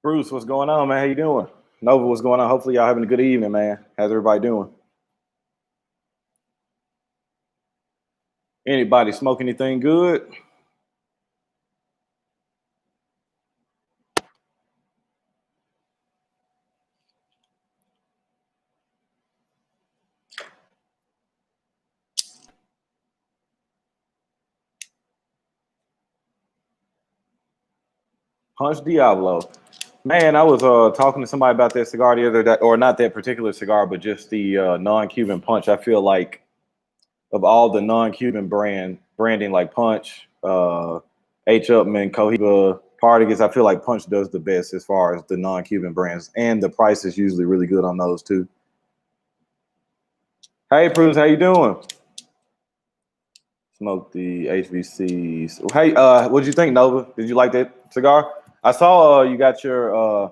Bruce, what's going on, man? How you doing? Nova, what's going on? Hopefully y'all having a good evening, man. How's everybody doing? Anybody smoke anything good? Punch Diablo. Man, I was talking to somebody about that cigar the other day, or not that particular cigar, but just the non-Cuban punch. I feel like of all the non-Cuban branding like Punch, H. Upman, Cohiba, Partagas, I feel like Punch does the best as far as the non-Cuban brands, and the price is usually really good on those too. Hey, Bruce, how you doing? Smoke the HVCs. Hey, what'd you think, Nova? Did you like that cigar? I saw you got your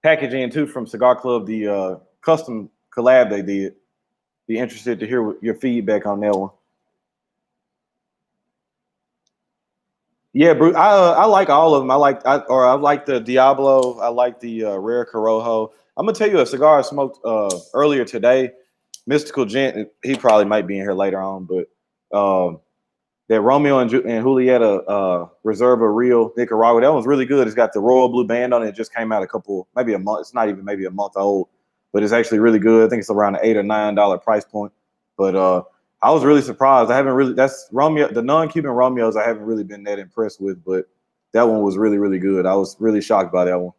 packaging too from Cigar Club, the custom collab they did. Be interested to hear your feedback on that one. Yeah, Bruce, I like all of them. I like the Diablo. I like the Rare Corojo. I'm gonna tell you a cigar I smoked earlier today. Mystical Gent. He probably might be in here later on, but that Romeo and Julieta Reserva Real Nicaragua. That one's really good. It's got the royal blue band on it. It just came out maybe a month. It's not even maybe a month old, but it's actually really good. I think it's around an $8 or $9 price point. But I was really surprised. That's Romeo, the non-Cuban Romeos I haven't really been that impressed with, but that one was really, really good. I was really shocked by that one.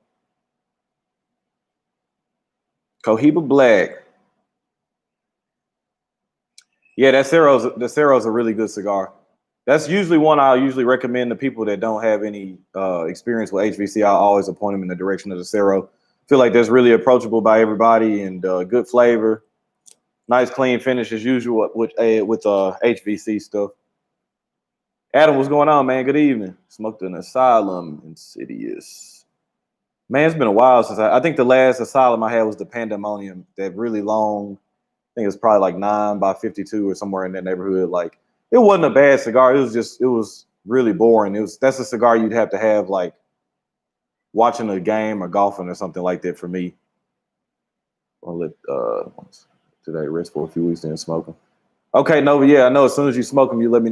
Cohiba Black. Yeah, the Cero's a really good cigar. That's usually one I usually recommend to people that don't have any experience with HVC. I always point them in the direction of the Cero. Feel like that's really approachable by everybody and good flavor, nice clean finish as usual with HVC stuff. Adam, what's going on, man? Good evening. Smoked an Asylum, Insidious. Man, it's been a while since I think the last Asylum I had was the Pandemonium, that really long. I think it was probably like 9 by 52 or somewhere in that neighborhood. Like, it wasn't a bad cigar. It was really boring. That's a cigar you'd have to have like watching a game or golfing or something like that for me. I'll let today rest for a few weeks then smoke them. Okay, Nova, yeah, I know as soon as you smoke them, you let me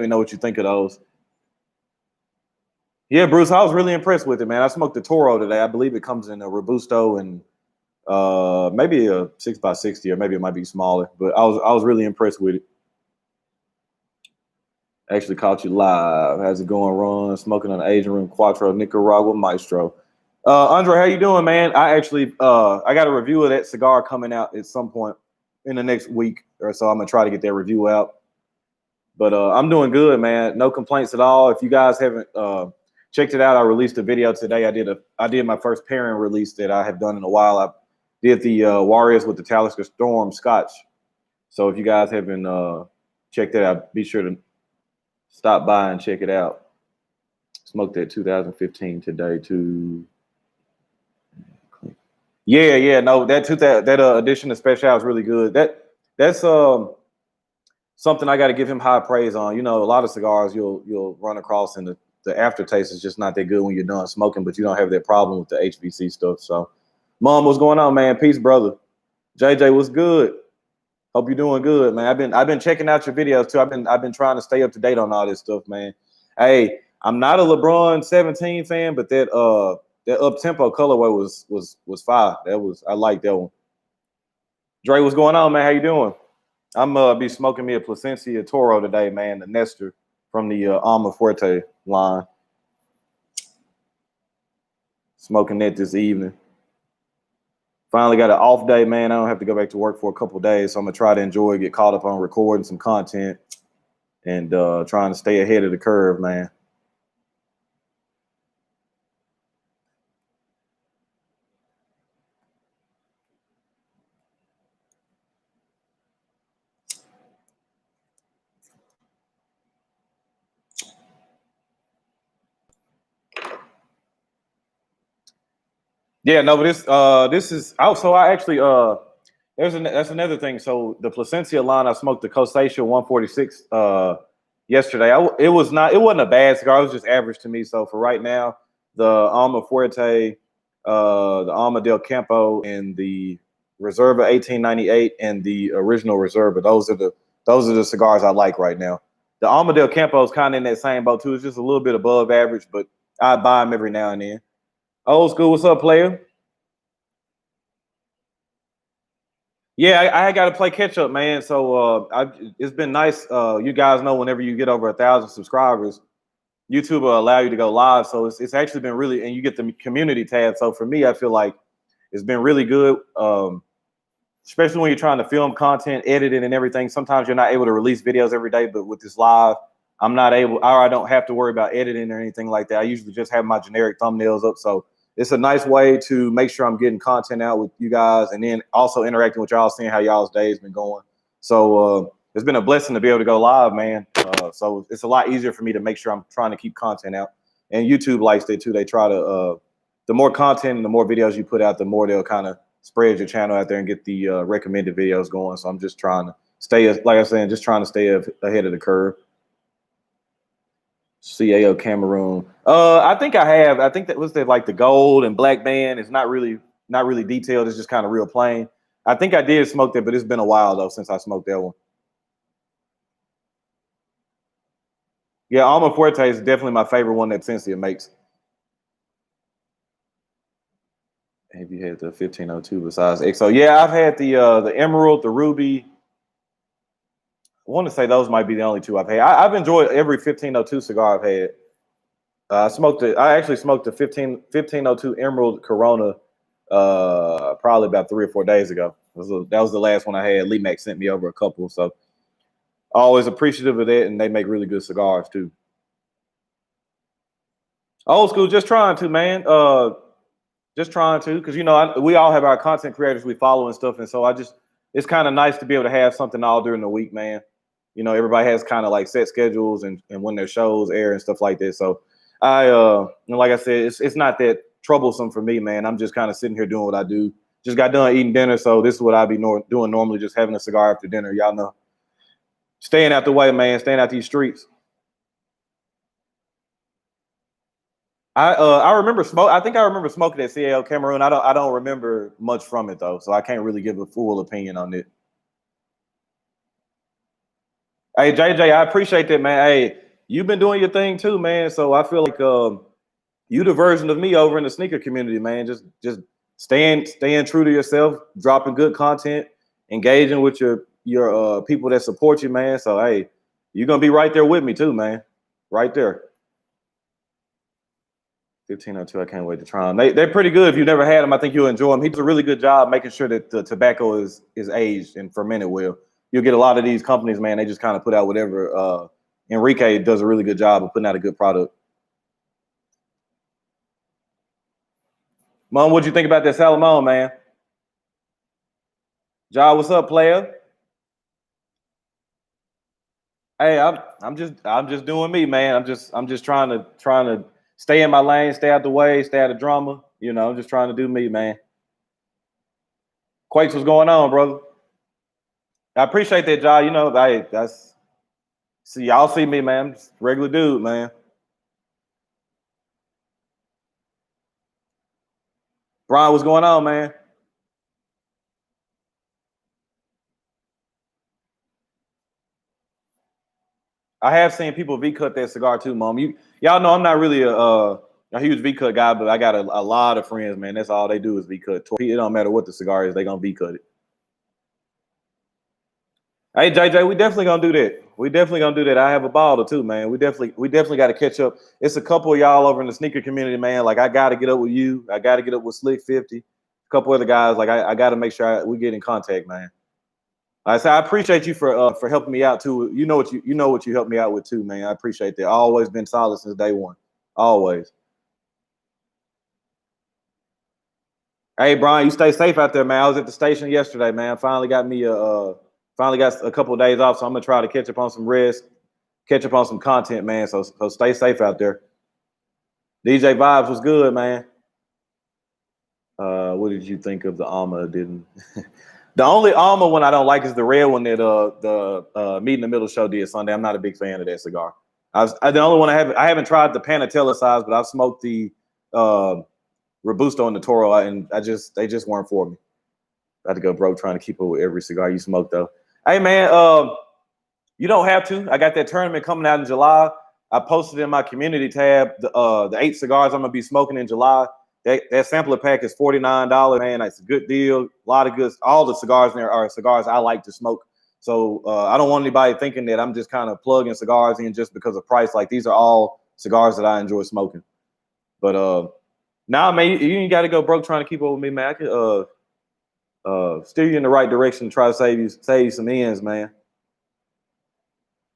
know what you think of those. Yeah, Bruce, I was really impressed with it, man. I smoked the Toro today. I believe it comes in a Robusto and maybe a 6x60, or maybe it might be smaller, but I was really impressed with it. Actually caught you live. How's it going, Ron? Smoking on the Asian Room Quattro Nicaragua Maestro. Andre, how you doing, man? I got a review of that cigar coming out at some point in the next week or so. I'm gonna try to get that review out. But I'm doing good, man. No complaints at all. If you guys haven't checked it out, I released a video today. I did my first pairing release that I have done in a while. I did the Warriors with the Talisker Storm Scotch. So if you guys haven't checked that out, be sure to stop by and check it out. Smoked that 2015 today too. Yeah, no, that edition of Special is really good. That's something I got to give him high praise on. You know, a lot of cigars you'll run across and the aftertaste is just not that good when you're done smoking, but you don't have that problem with the HVC stuff. So, Mom, what's going on, man? Peace, brother. JJ, what's good? Hope you're doing good, man. I've been checking out your videos too. I've been trying to stay up to date on all this stuff, man. Hey, I'm not a LeBron 17 fan, but that up tempo colorway was fire. I like that one. Dre, what's going on, man? How you doing? I'm be smoking me a Plasencia Toro today, man. The Nestor from the Alma Fuerte line. Smoking that this evening. Finally got an off day, man. I don't have to go back to work for a couple days, so I'm gonna try to enjoy, get caught up on recording some content, and trying to stay ahead of the curve, man. Yeah, no, but this is also I actually that's another thing. So the Plasencia line, I smoked the Cosatia 146 yesterday. It wasn't a bad cigar. It was just average to me. So for right now, the Alma Fuerte the Alma del Campo, and the Reserva 1898, and the original Reserva. Those are the cigars I like right now. The Alma del Campo is kind of in that same boat too. It's just a little bit above average, but I buy them every now and then. Old school, what's up, player? Yeah, I got to play catch up, man. So it's been nice. You guys know whenever you get over 1,000 subscribers, YouTube will allow you to go live. So it's actually been really, and you get the community tab. So for me, I feel like it's been really good, especially when you're trying to film content, edit it, and everything. Sometimes you're not able to release videos every day, but with this live, I'm not able, or I don't have to worry about editing or anything like that. I usually just have my generic thumbnails up. So it's a nice way to make sure I'm getting content out with you guys, and then also interacting with y'all, seeing how y'all's day's been going. So it's been a blessing to be able to go live, man. So it's a lot easier for me to make sure I'm trying to keep content out. And YouTube likes it too. They try to, the more content and the more videos you put out, the more they'll kind of spread your channel out there and get the recommended videos going. So I'm just trying to stay, like I said, just trying to stay ahead of the curve. CAO Cameroon. I think I have. I think that was like the gold and black band. It's not really detailed. It's just kind of real plain. I think I did smoke that, but it's been a while though since I smoked that one. Yeah, Alma Fuerte is definitely my favorite one that Sensia makes. Have you had the 1502 besides XO? Yeah, I've had the Emerald, the Ruby. I want to say those might be the only two I've had. I've enjoyed every 1502 cigar I've had. I actually smoked the 1502 Emerald Corona probably about 3 or 4 days ago. That was the last one I had. Lee Mac sent me over a couple, so always appreciative of that, and they make really good cigars too. Old school, just trying to, man. Just trying to, because we all have our content creators we follow and stuff, and so it's kind of nice to be able to have something all during the week, man. Everybody has kind of like set schedules and when their shows air and stuff like that. So like I said, it's not that troublesome for me, man. I'm just kind of sitting here doing what I do. Just got done eating dinner, so this is what I'd be doing normally, just having a cigar after dinner. Y'all know, staying out the way, man. Staying out these streets. I remember smoke. I think I remember smoking at CAO Cameroon. I don't remember much from it though, so I can't really give a full opinion on it. Hey JJ, I appreciate that, man. Hey, you've been doing your thing too, man. So I feel like you the version of me over in the sneaker community, man. Just staying true to yourself, dropping good content, engaging with your people that support you, man. So hey, you're gonna be right there with me too, man. Right there. 1502, I can't wait to try them. They're pretty good. If you've never had them, I think you'll enjoy them. He does a really good job making sure that the tobacco is aged and fermented well. You'll get a lot of these companies, man, they just kind of put out whatever. Enrique does a really good job of putting out a good product. Mom, what'd you think about that Salomon, man? Ja, what's up, player? Hey, I'm just doing me, man. I'm just trying to stay in my lane, stay out the way, stay out of drama. I'm just trying to do me, man. Quakes, what's going on, brother? I appreciate that, Ja. Hey, see, y'all see me, man. I'm just a regular dude, man. Brian, what's going on, man? I have seen people V-cut that cigar too, Mom. Y'all know I'm not really a huge V-cut guy, but I got a lot of friends, man. That's all they do is V-cut. It don't matter what the cigar is, they gonna V-cut it. Hey JJ, we definitely gonna do that. We definitely gonna do that. I have a baller too, man. We definitely got to catch up. It's a couple of y'all over in the sneaker community, man. Like I got to get up with you. I got to get up with Slick 50. A couple other guys. Like I got to make sure we get in contact, man. I say I appreciate you for helping me out too. You know what you helped me out with too, man. I appreciate that. Always been solid since day one. Always. Hey Brian, you stay safe out there, man. I was at the station yesterday, man. Finally got a couple of days off, so I'm gonna try to catch up on some rest, catch up on some content, man. So stay safe out there. DJ Vibes was good, man. What did you think of the Alma? Didn't the only Alma one I don't like is the red one that the Meet in the Middle show did Sunday. I'm not a big fan of that cigar. The only one I haven't tried the Panatella size, but I've smoked the Robusto and the Toro, and they just weren't for me. I had to go broke trying to keep up with every cigar you smoke though. Hey man, you don't have to. I got that tournament coming out in July. I posted in my community tab the 8 cigars I'm gonna be smoking in July. That sampler pack is $49, man. It's a good deal. A lot of good. All the cigars in there are cigars I like to smoke. So I don't want anybody thinking that I'm just kind of plugging cigars in just because of price. Like these are all cigars that I enjoy smoking. But nah, man, you ain't got to go broke trying to keep up with me, man. I could steer you in the right direction and try to save you some ends, man.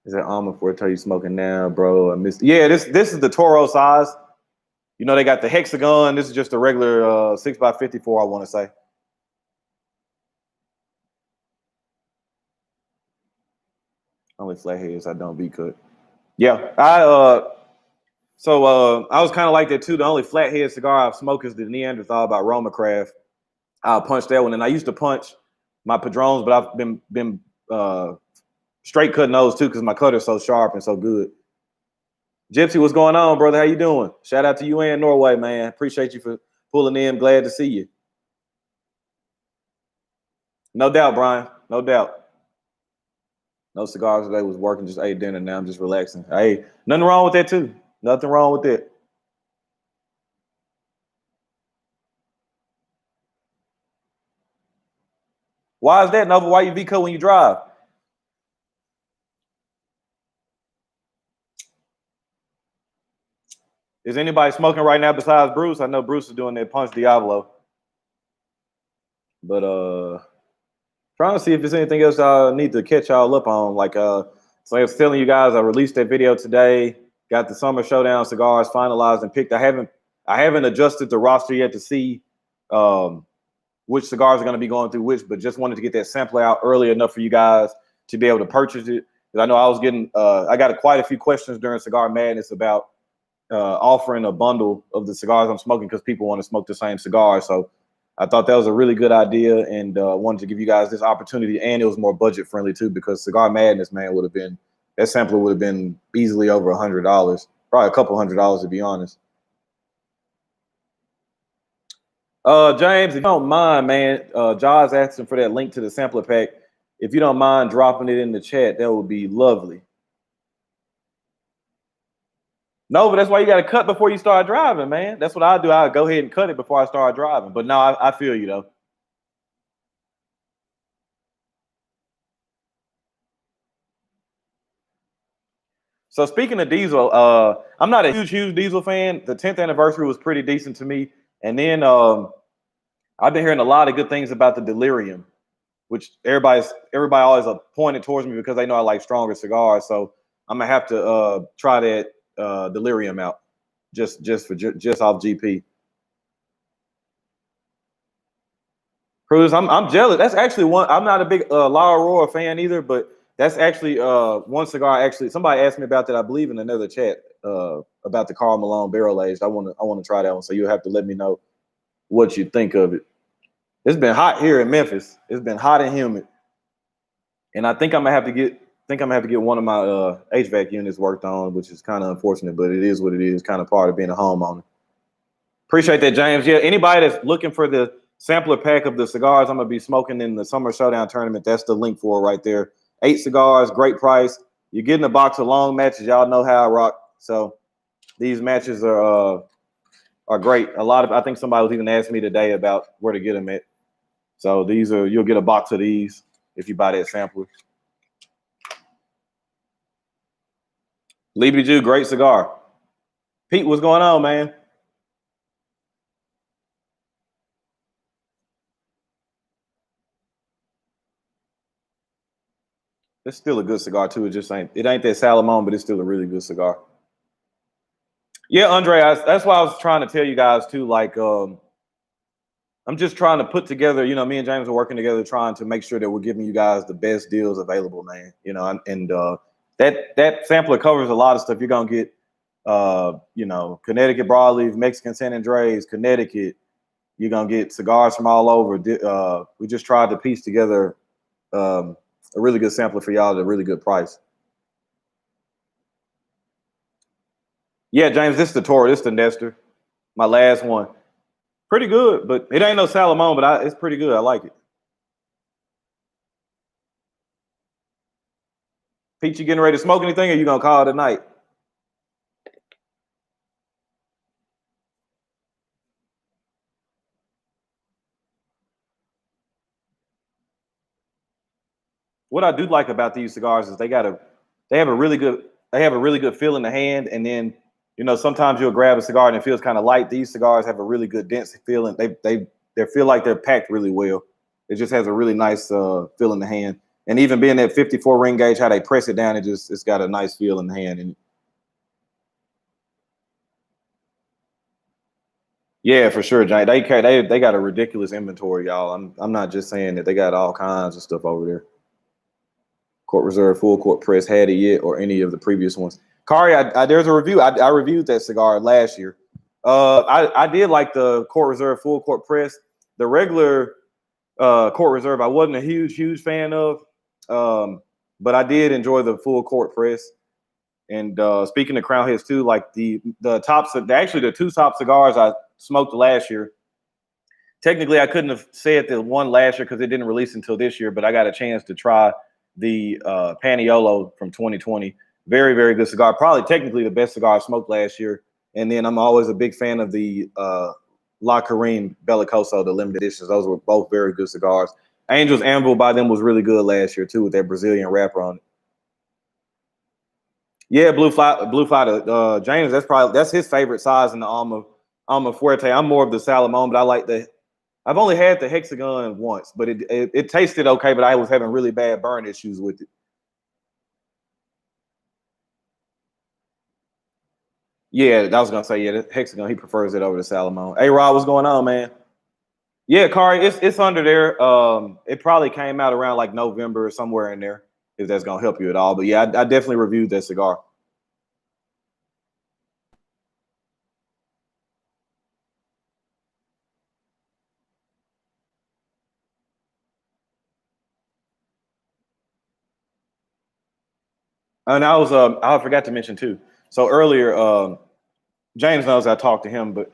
Is that almond for I tell you smoking now, bro? I missed. Yeah, this is the Toro size. You know they got the hexagon. This is just a regular 6x54. I want to say. Only flatheads I don't be cut. Yeah, I was kind of like that too. The only flathead cigar I've smoked is the Neanderthal by Roma Craft. I'll punch that one, and I used to punch my Padrones, but I've been straight cutting those too because my cutter's so sharp and so good. Gypsy, what's going on, brother? How you doing? Shout out to you and Norway, man. Appreciate you for pulling in. Glad to see you. No doubt, Brian. No doubt. No cigars today. Was working. Just ate dinner. Now I'm just relaxing. Hey, nothing wrong with that too. Nothing wrong with that. Why is that, Nova? Why you V-cut when you drive? Is anybody smoking right now besides Bruce? I know Bruce is doing that Punch Diablo. But trying to see if there's anything else I need to catch y'all up on. Like so I was telling you guys, I released that video today. Got the Summer Showdown cigars finalized and picked. I haven't adjusted the roster yet to see which cigars are going to be going through which, but just wanted to get that sampler out early enough for you guys to be able to purchase it. Because I know I was getting I got quite a few questions during Cigar Madness about offering a bundle of the cigars I'm smoking because people want to smoke the same cigar. So I thought that was a really good idea and wanted to give you guys this opportunity. And it was more budget friendly too because Cigar Madness, man, that sampler would have been easily over $100, probably a couple $100 to be honest. James, if you don't mind, man, Jaws asking for that link to the sampler pack. If you don't mind dropping it in the chat, that would be lovely. No, but that's why you got to cut before you start driving, man. That's what I do. I go ahead and cut it before I start driving. But no, I feel you though. So speaking of Diesel, I'm not a huge Diesel fan. The 10th anniversary was pretty decent to me, and then I've been hearing a lot of good things about the Delirium, which everybody always pointed towards me because they know I like stronger cigars. So I'm gonna have to try that Delirium out just off GP. Cruz, I'm jealous. That's actually one. I'm not a big La Aurora fan either, but that's actually one cigar. Actually, somebody asked me about that. I believe in another chat about the Karl Malone barrel aged. I want to try that one. So you'll have to let me know what you think of it. It's been hot here in Memphis. It's been hot and humid, and I think I'm gonna have to get one of my HVAC units worked on, which is kind of unfortunate, but it is what it is. Kind of part of being a homeowner. Appreciate that, James. Yeah, anybody that's looking for the sampler pack of the cigars I'm gonna be smoking in the Summer Showdown tournament, that's the link for it right there. 8 cigars, great price. You're getting a box of long matches. Y'all know how I rock. So these matches are great. I think somebody was even asking me today about where to get them at. So you'll get a box of these if you buy that sampler. Libby Jew, great cigar. Pete, what's going on, man? It's still a good cigar too. It ain't that Salomon, but it's still a really good cigar. Yeah, Andre, that's why I was trying to tell you guys too. Like, I'm just trying to put together. You know, me and James are working together, trying to make sure that we're giving you guys the best deals available, man. You know, and that sampler covers a lot of stuff. You're gonna get, you know, Connecticut broadleaf, Mexican San Andres, Connecticut. You're gonna get cigars from all over. We just tried to piece together a really good sampler for y'all at a really good price. Yeah, James, this is the Toro. This is the Nestor. My last one. Pretty good, but it ain't no Salomon, but it's pretty good. I like it. Pete, you getting ready to smoke anything, or you gonna call it a night? What I do like about these cigars is they have a really good feel in the hand, and then sometimes you'll grab a cigar and it feels kind of light. These cigars have a really good dense feeling. They feel like they're packed really well. It just has a really nice feel in the hand, and even being that 54 ring gauge, how they press it down, it's got a nice feel in the hand. And yeah, for sure, Jane. They got a ridiculous inventory, y'all. I'm not just saying that, they got all kinds of stuff over there. Court Reserve, Full Court Press, had it yet, or any of the previous ones. Kari, there's a review. I reviewed that cigar last year. I did like the Court Reserve Full Court Press. The regular Court Reserve, I wasn't a huge fan of, but I did enjoy the Full Court Press. And speaking of Crown Heads too, like the tops, actually the two top cigars I smoked last year. Technically, I couldn't have said the one last year because it didn't release until this year, but I got a chance to try the Paniolo from 2020. Very, very good cigar. Probably technically the best cigar I smoked last year. And then I'm always a big fan of the La Kareem Bellicoso, the limited editions. Those were both very good cigars. Angel's Anvil by them was really good last year too, with that Brazilian wrapper on it. Yeah, Blue Fighter. James, that's his favorite size in the Alma Fuerte. I'm more of the Salomon, but I like I've only had the Hexagon once, but it tasted okay, but I was having really bad burn issues with it. Yeah, I was gonna say, yeah, the Hexagon, he prefers it over the Salomon. Hey Rob, what's going on, man? Yeah, Kari, it's under there. It probably came out around like November or somewhere in there, if that's gonna help you at all. But yeah, I definitely reviewed that cigar. And I forgot to mention too. So earlier, James knows I talked to him, but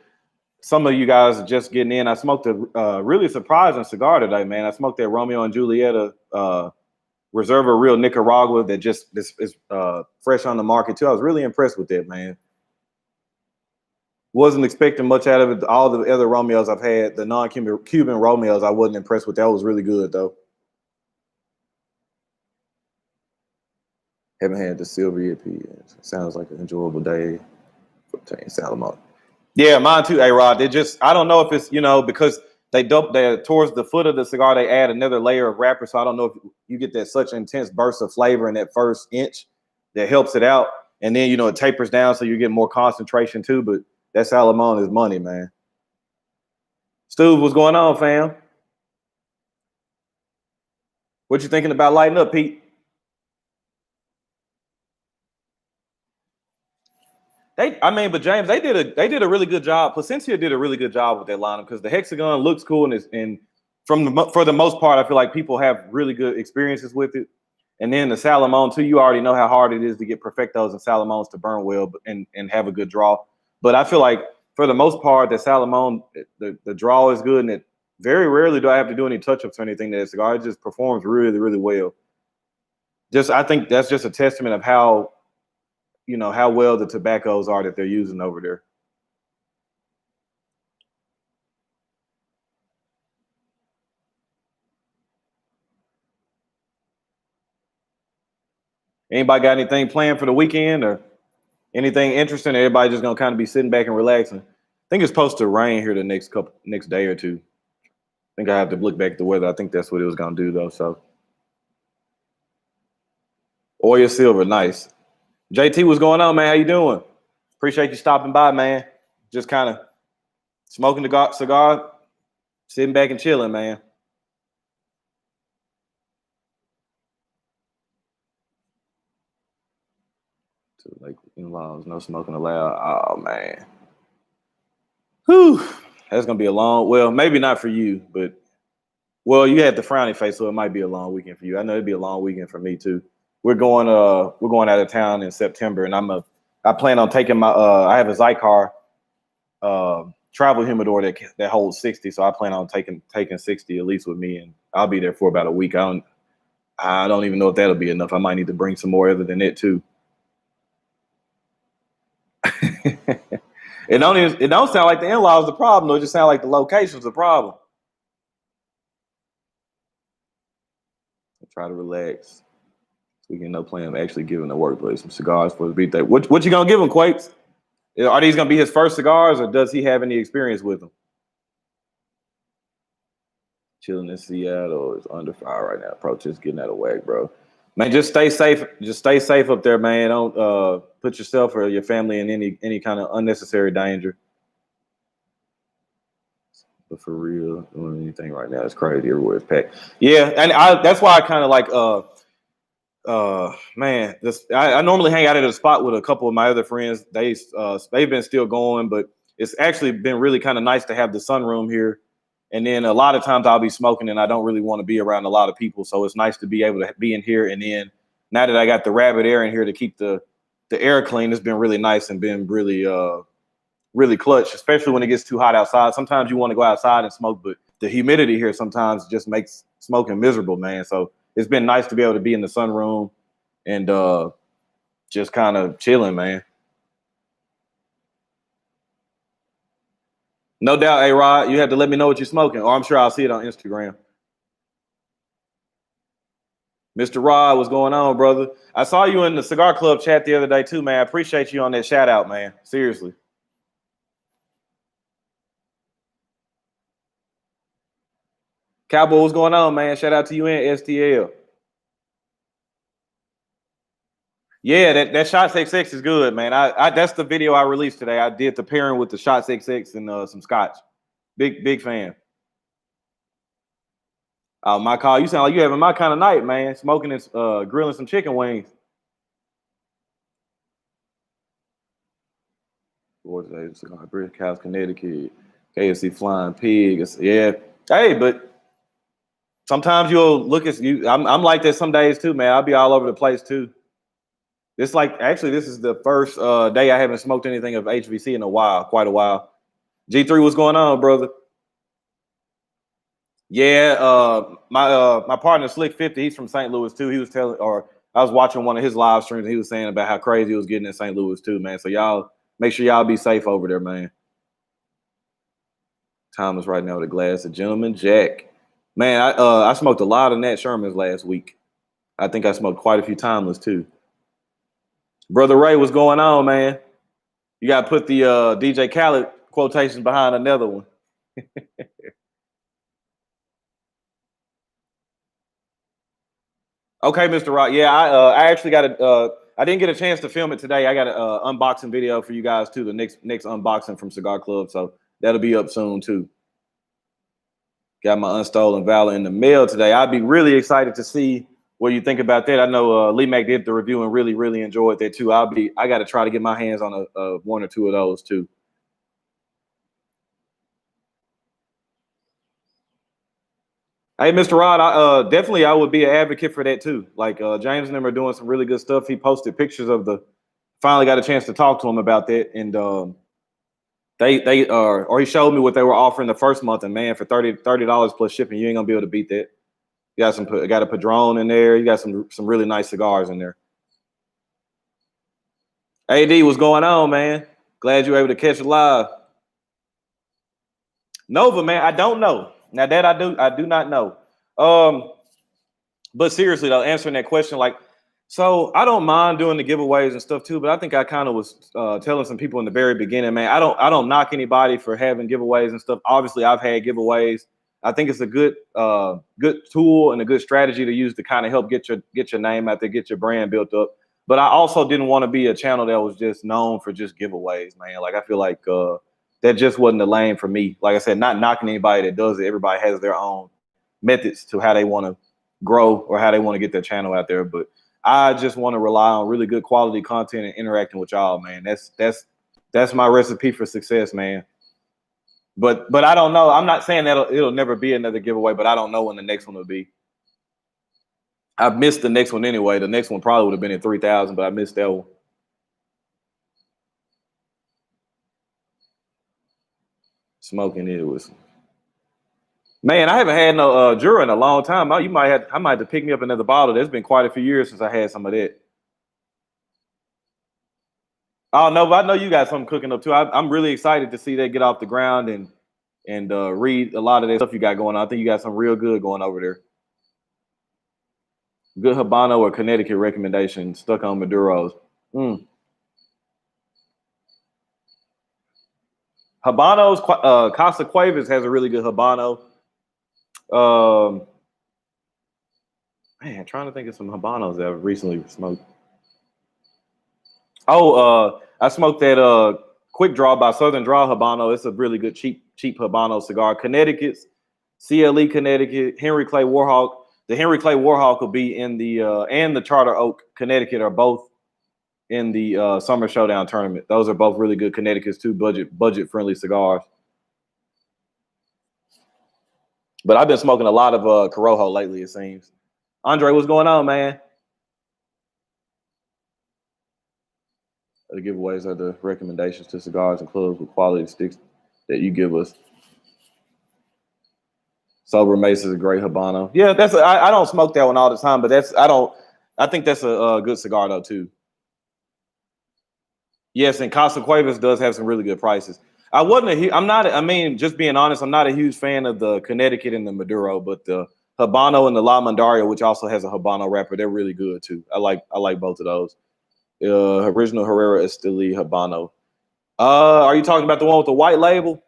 some of you guys are just getting in. I smoked a really surprising cigar today, man. I smoked that Romeo and Julieta Reserva Real Nicaragua that just is fresh on the market too. I was really impressed with that, man. Wasn't expecting much out of it. All the other Romeos I've had, the non-Cuban Romeos, I wasn't impressed with. That was really good though. Haven't had the silver yet. Sounds like an enjoyable day for Salomon. Yeah, mine too, A-Rod. I don't know if it's, because they towards the foot of the cigar, they add another layer of wrapper. So I don't know if you get that such intense burst of flavor in that first inch that helps it out. And then, it tapers down so you get more concentration too. But that Salomon is money, man. Stu, what's going on, fam? What you thinking about lighting up, Pete? But James, they did a really good job. Placencia did a really good job with that lineup because the Hexagon looks cool and for the most part, I feel like people have really good experiences with it. And then the Salomon too, you already know how hard it is to get perfectos and Salomons to burn well and have a good draw. But I feel like for the most part, the Salomon, the draw is good, and it very rarely do I have to do any touch-ups or anything to that cigar. It just performs really, really well. I think that's just a testament of how well the tobaccos are that they're using over there. Anybody got anything planned for the weekend or anything interesting? Everybody just gonna kind of be sitting back and relaxing. I think it's supposed to rain here the next day or two. I think I have to look back at the weather. I think that's what it was gonna do though. So oil silver, nice. JT, what's going on, man? How you doing? Appreciate you stopping by, man. Just kind of smoking the cigar, sitting back and chilling, man. To like in-laws, no smoking allowed. Oh man. Whew. That's gonna be a long. Well, maybe not for you, but you had the frowny face, so it might be a long weekend for you. I know it'd be a long weekend for me too. We're going out of town in September, and I plan on taking my I have a Zycar travel humidor that holds 60. So I plan on taking 60 at least with me, and I'll be there for about a week. I don't even know if that'll be enough. I might need to bring some more other than it too. It don't sound like the in-laws the problem though. It just sound like the location's the problem. I try to relax. We can no plan of actually giving the workplace some cigars for his birthday. What you gonna give him, Quapes? Are these gonna be his first cigars, or does he have any experience with them? Chilling in Seattle is under fire right now. Protest getting out of whack, bro. Man, just stay safe. Just stay safe up there, man. Don't put yourself or your family in any kind of unnecessary danger. But for real, doing anything right now is crazy. Everywhere is packed. Yeah, and that's why I kind of like man, I normally hang out at a spot with a couple of my other friends. They've been still going, but it's actually been really kind of nice to have the sunroom here. And then a lot of times I'll be smoking and I don't really want to be around a lot of people. So it's nice to be able to be in here. And then now that I got the rabbit air in here to keep the air clean, it's been really nice and been really really clutch, especially when it gets too hot outside. Sometimes you want to go outside and smoke, but the humidity here sometimes just makes smoking miserable, man. So it's been nice to be able to be in the sunroom and just kind of chilling, man. No doubt, A-Rod, you have to let me know what you're smoking, or I'm sure I'll see it on Instagram. Mr. Rod, what's going on, brother? I saw you in the Cigar Club chat the other day, too, man. I appreciate you on that shout out, man. Seriously. Cowboy, what's going on, man? Shout out to you and STL. Yeah, that Shots XX is good, man. I that's the video I released today. I did the pairing with the Shots XX and some scotch. Big fan. My call, you sound like you having my kind of night, man. Smoking and grilling some chicken wings. Cows, Connecticut, KFC Flying Pig. Yeah, hey, but sometimes you'll look at you. I'm like that some days too, man. I'll be all over the place too. This is the first day I haven't smoked anything of HVC in a while, quite a while. G3, what's going on, brother? Yeah, my partner Slick 50, he's from St. Louis too. He was I was watching one of his live streams and he was saying about how crazy he was getting in St. Louis too, man. So y'all make sure y'all be safe over there, man. Thomas right now with a glass of Gentleman Jack. Man, I smoked a lot of Nat Shermans last week. I think I smoked quite a few Timeless too. Brother Ray, what's going on, man? You got to put the DJ Khaled quotations behind another one. Okay, Mr. Rock. Yeah, I actually got I didn't get a chance to film it today. I got an unboxing video for you guys too. The next unboxing from Cigar Club, so that'll be up soon too. Got my Unstolen Valor in the mail today. I'd be really excited to see what you think about that. I know Lee Mac did the review and really enjoyed that too. I got to try to get my hands on a one or two of those too. Hey, Mr. Rod, I would be an advocate for that too. Like James and them are doing some really good stuff. He posted pictures of finally got a chance to talk to him about that. And or he showed me what they were offering the first month. And man, for $30 plus shipping, you ain't gonna be able to beat that. You got a Padron in there. You got some really nice cigars in there. AD, what's going on, man? Glad you were able to catch it live. Nova, man, I don't know. Now that I do not know. But seriously though, answering that question, like, so I don't mind doing the giveaways and stuff too, but I think I kind of was telling some people in the very beginning, man, I don't knock anybody for having giveaways and stuff. Obviously, I've had giveaways. I think it's a good tool and a good strategy to use to kind of help get your name out there, get your brand built up. But I also didn't want to be a channel that was just known for just giveaways, man. Like I feel like that just wasn't the lane for me. Like I said, not knocking anybody that does it. Everybody has their own methods to how they want to grow or how they want to get their channel out there. But I just want to rely on really good quality content and interacting with y'all, man. That's my recipe for success, man. But I don't know. I'm not saying that it'll never be another giveaway, but I don't know when the next one will be. I've missed the next one anyway. The next one probably would have been at 3,000, but I missed that one. smoking it was. Man, I haven't had no Jura in a long time. I might have to pick me up another bottle. There's been quite a few years since I had some of that. Oh no, but I know you got something cooking up too. I'm really excited to see that get off the ground and read a lot of that stuff you got going on. I think you got some real good going over there. Good Habano or Connecticut recommendation stuck on Maduros. Mm. Habanos, Casa Cuevas has a really good Habano. Man, trying to think of some Habanos that I've recently smoked. Oh, I smoked that Quick Draw by Southern Draw Habano. It's a really good cheap Habano cigar. Connecticut's CLE Connecticut, Henry Clay Warhawk. The Henry Clay Warhawk will be in the and the Charter Oak Connecticut are both in the Summer Showdown tournament. Those are both really good Connecticut's too, budget friendly cigars. But I've been smoking a lot of Corojo lately, it seems. Andre, what's going on, man? The giveaways are the recommendations to cigars and clubs with quality sticks that you give us. Sober Mace is a great Habano. Yeah, I don't smoke that one all the time, but I think that's a good cigar though too. Yes, and Casa Cuevas does have some really good prices. Just being honest, I'm not a huge fan of the Connecticut and the Maduro, but the Habano and the La Mandaria, which also has a Habano wrapper, they're really good too. I like both of those. Original Herrera Esteli Habano. Are you talking about the one with the white label?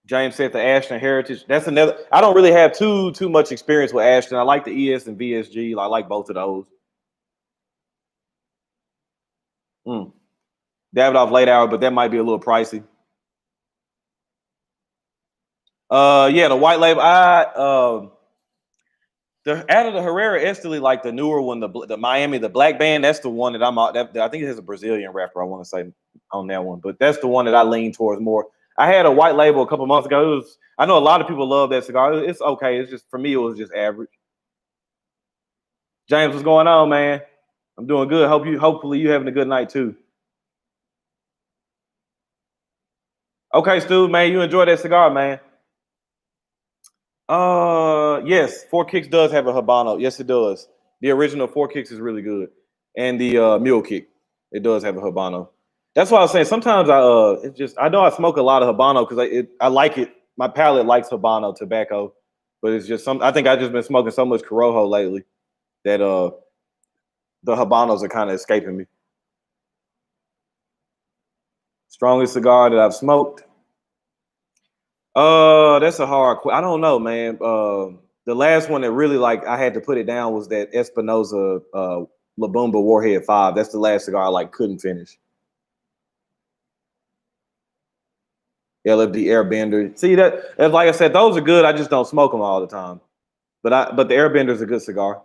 James said the Ashton Heritage. That's another. I don't really have too much experience with Ashton. I like the ES and VSG. I like both of those. Davidoff late hour, but that might be a little pricey. Yeah, the white label. Out of the Herrera Esteli, like the newer one, the Miami, the black band. That's the one that I think it has a Brazilian wrapper. I want to say on that one, but that's the one that I lean towards more. I had a white label a couple months ago. I know a lot of people love that cigar. It's okay. It's just for me, it was just average. James, what's going on, man? I'm doing good. Hopefully you having a good night too. Okay, Stu, man, you enjoy that cigar, man. Yes, Four Kicks does have a Habano. Yes, it does. The original Four Kicks is really good, and the Mule Kick, it does have a Habano. That's why I was saying sometimes I know I smoke a lot of Habano because I like it. My palate likes Habano tobacco, but it's just I think I've just been smoking so much Corojo lately that the Habanos are kind of escaping me. Strongest cigar that I've smoked. That's a hard. I don't know, man. The last one that really I had to put it down was that Espinosa La Bumba Warhead 5. That's the last cigar I couldn't finish. LFD Airbender. See that? Like I said, those are good. I just don't smoke them all the time. But the Airbender is a good cigar.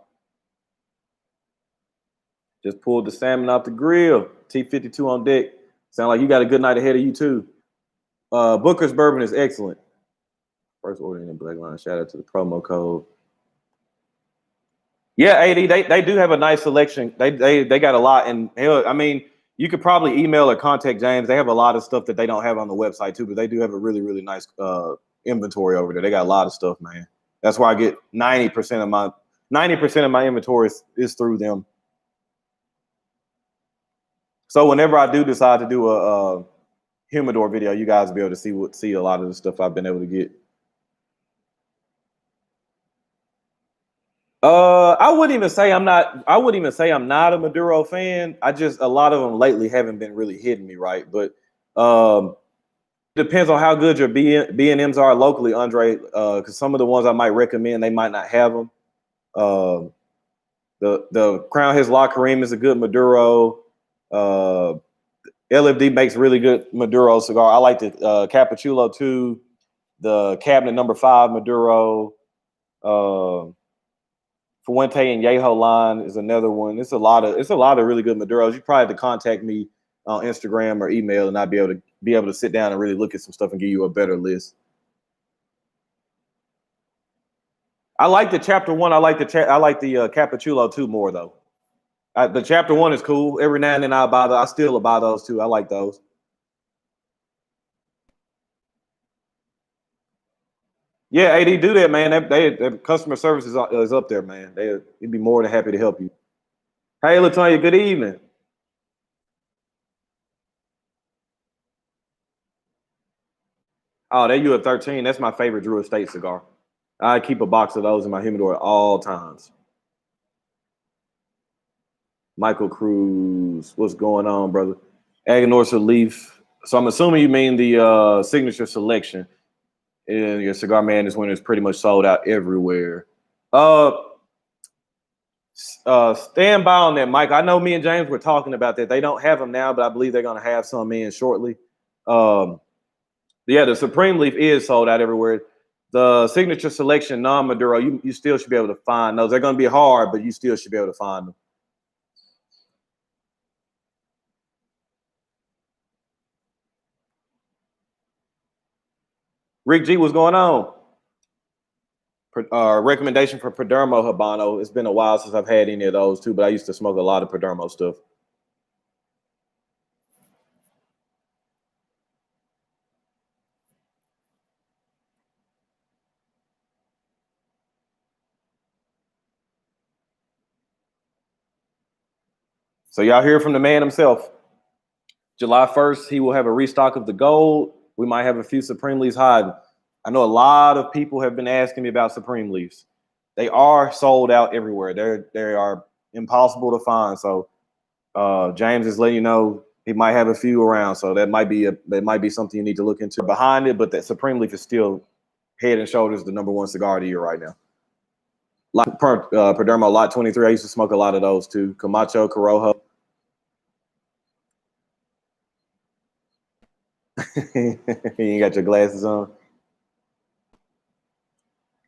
Just pulled the salmon off the grill. T52 on deck. Sound like you got a good night ahead of you too. Booker's bourbon is excellent. First order in the black line. Shout out to the promo code. Yeah, AD, they do have a nice selection. They got a lot, and hell, I mean, you could probably email or contact James. They have a lot of stuff that they don't have on the website too, but they do have a really, really nice inventory over there. They got a lot of stuff, man. That's why I get 90% of my inventory is through them. So whenever I do decide to do a humidor video, you guys will be able to see a lot of the stuff I've been able to get. I wouldn't even say I'm not a Maduro fan. A lot of them lately haven't been really hitting me right, but depends on how good your B&Ms are locally, Andre. Because some of the ones I might recommend, they might not have them. The Crown His La Kareem is a good Maduro. LFD makes really good Maduro cigar. I like the Capuchulo too. The Cabinet Number 5 Maduro. Fuente and Yeho line is another one. It's a lot of really good Maduros. You probably have to contact me on Instagram or email, and I'd be able to sit down and really look at some stuff and give you a better list. I like the chapter 1. I like the Capuchulo 2 more though. The chapter 1 is cool. Every now and then I still buy those too. I like those. Yeah, AD do that, man. Their customer service is up there, man. They'd be more than happy to help you. Hey, Latonya, good evening. Oh, that you at 13. That's my favorite Drew Estate cigar. I keep a box of those in my humidor at all times. Michael Cruz, what's going on, brother? Aganorsa Leaf. So I'm assuming you mean the signature selection. And your cigar man this winter is pretty much sold out everywhere. Uh, stand by on that, Mike. I know me and James were talking about that. They don't have them now, but I believe they're going to have some in shortly. Yeah, the Supreme Leaf is sold out everywhere. The signature selection non-Maduro, you still should be able to find those. They're going to be hard, but you still should be able to find them. Rick G, what's going on? Recommendation for Perdermo Habano. It's been a while since I've had any of those too, but I used to smoke a lot of Perdermo stuff. So y'all hear from the man himself. July 1st, he will have a restock of the gold. We might have a few Supreme Leafs hiding. I know a lot of people have been asking me about Supreme Leafs. They are sold out everywhere. They are impossible to find. So James is letting you know he might have a few around. So that might be something you need to look into behind it. But that Supreme Leaf is still head and shoulders the #1 cigar of the year right now. Perdermo Lot 23. I used to smoke a lot of those too. Camacho, Corojo. You ain't got your glasses on.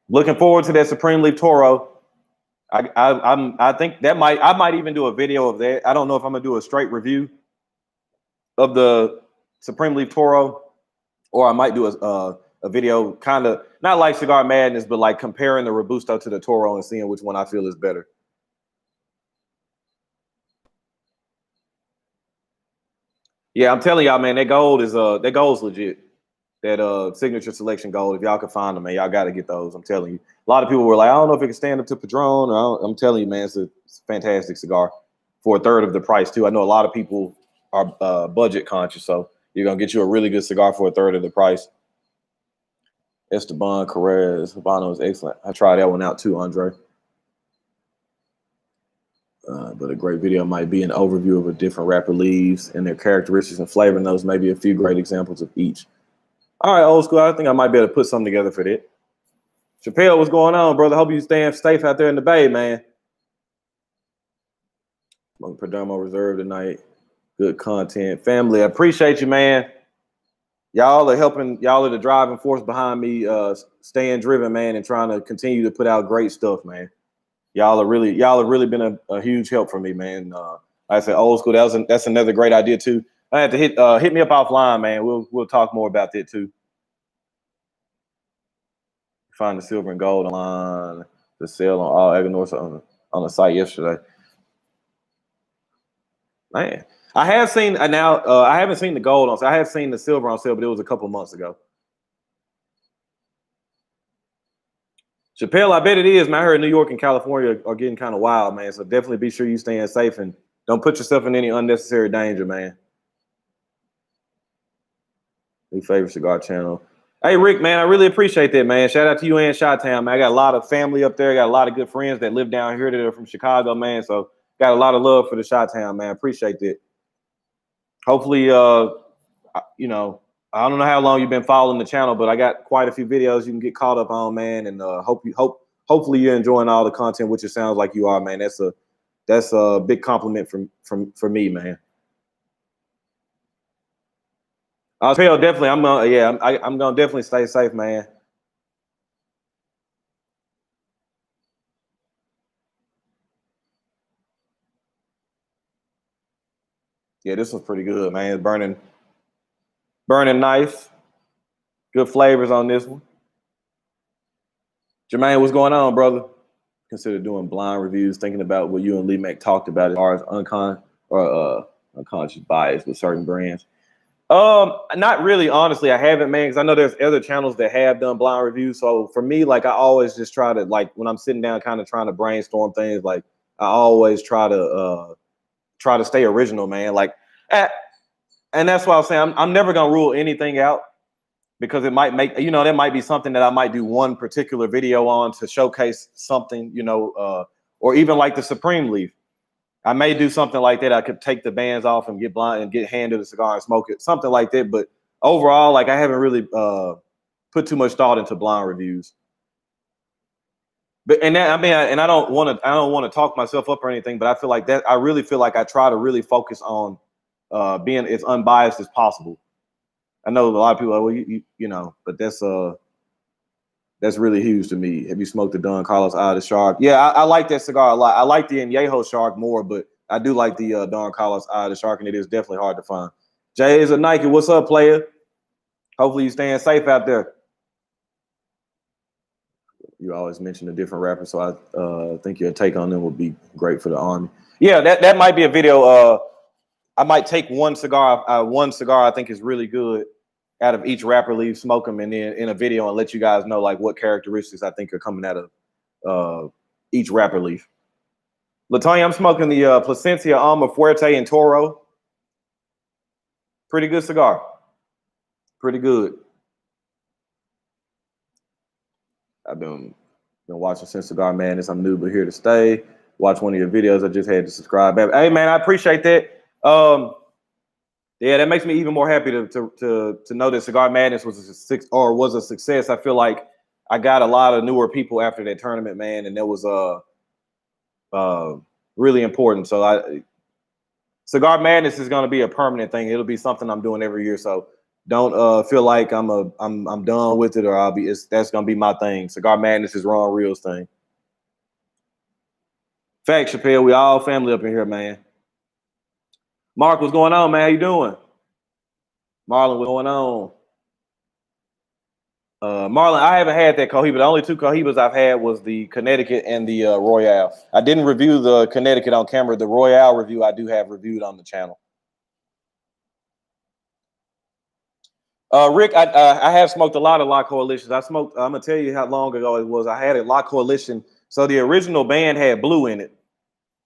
Looking forward to that Supreme Leaf Toro. I think I might even do a video of that. I don't know if I'm gonna do a straight review of the Supreme Leaf Toro, or I might do a video kind of not like Cigar Madness, but like comparing the Robusto to the Toro and seeing which one I feel is better. Yeah, I'm telling y'all, man, that gold's legit. That signature selection gold. If y'all can find them, man, y'all got to get those. I'm telling you. A lot of people were like, I don't know if it can stand up to Padron. I'm telling you, man, it's a fantastic cigar for a third of the price too. I know a lot of people are budget conscious, so you're gonna get you a really good cigar for a third of the price. Esteban Carrez Habano is excellent. I tried that one out too, Andre. But a great video might be an overview of a different wrapper leaves and their characteristics and flavor notes. Maybe a few great examples of each. All right, old school. I think I might be able to put something together for that. Chappelle, what's going on, brother? Hope you staying safe out there in the Bay, man. Perdomo Reserve tonight. Good content. Family, I appreciate you, man. Y'all are helping. Y'all are the driving force behind me staying driven, man, and trying to continue to put out great stuff, man. Y'all have really been a huge help for me, man. Like I said, old school. That's another great idea too. I have to hit me up offline, man. We'll talk more about that too. Find the silver and gold line to sell on all Aganorsa on the site yesterday. Man, I have seen now. I haven't seen the gold on sale. I have seen the silver on sale, but it was a couple months ago. Chappelle, I bet it is, man. I heard New York and California are getting kind of wild, man. So definitely be sure you staying safe and don't put yourself in any unnecessary danger, man. New favorite cigar channel. Hey, Rick, man, I really appreciate that, man. Shout out to you and Chi-Town, man. I got a lot of family up there. I got a lot of good friends that live down here that are from Chicago, man. So got a lot of love for the Chi-Town, man. Appreciate that. Hopefully, you know, I don't know how long you've been following the channel, but I got quite a few videos you can get caught up on, man. And hopefully you're enjoying all the content, which it sounds like you are, man. That's a big compliment from me, man. I'll tell definitely. I'm gonna definitely stay safe, man. Yeah, this one's pretty good, man. It's burning nice. Good flavors on this one. Jermaine, what's going on, brother? Consider doing blind reviews, thinking about what you and Lee Mack talked about as far as unconscious bias with certain brands. Not really, honestly. I haven't, man, because I know there's other channels that have done blind reviews. So for me, like I always just try to like when I'm sitting down, kind of trying to brainstorm things. Like I always try to stay original, man. Like, eh, and that's why I'm saying I'm never gonna rule anything out because it might make there might be something that I might do one particular video on to showcase something, or even like the Supreme Leaf. I may do something like that. I could take the bands off and get blind and get handed a cigar and smoke it, something like that. But overall, like I haven't really put too much thought into blind reviews. But and that, I mean, and I don't want to talk myself up or anything. But I feel like that I really feel like I try to really focus on being as unbiased as possible. I know a lot of people are, well, but that's really huge to me. Have you smoked the Don Carlos Eye of the Shark? Yeah, I like that cigar a lot. I like the Añejo Shark more, but I do like the Don Carlos Eye of the Shark, and it is definitely hard to find. Jay is a Nike. What's up, player? Hopefully you staying safe out there. You always mention a different rapper, so I think your take on them would be great for the Army. Yeah, that might be a video. I might take one cigar. One cigar I think is really good out of each rapper leaf, smoke them, and then in a video and let you guys know like what characteristics I think are coming out of each rapper leaf. Latonya, I'm smoking the Placencia Alma Fuerte and Toro. Pretty good cigar. Pretty good. I've been watching since Cigar Madness. I'm new but here to stay. Watch one of your videos. I just had to subscribe. Hey man, I appreciate that. Yeah, that makes me even more happy to know that Cigar Madness was a success. I feel like I got a lot of newer people after that tournament, man, and that was really important. So Cigar Madness is going to be a permanent thing. It'll be something I'm doing every year. So don't feel like I'm done with it, or that's going to be my thing. Cigar Madness is Ron Real's thing. Fact, Chappelle, we all family up in here, man. Mark, what's going on, man? How you doing? Marlon, what's going on? Marlon, I haven't had that Cohiba. The only two Cohibas I've had was the Connecticut and the Royale. I didn't review the Connecticut on camera. The Royale review I do have reviewed on the channel. Rick, I have smoked a lot of La Coalitions. I'm gonna tell you how long ago it was. I had a La Coalition. So the original band had blue in it,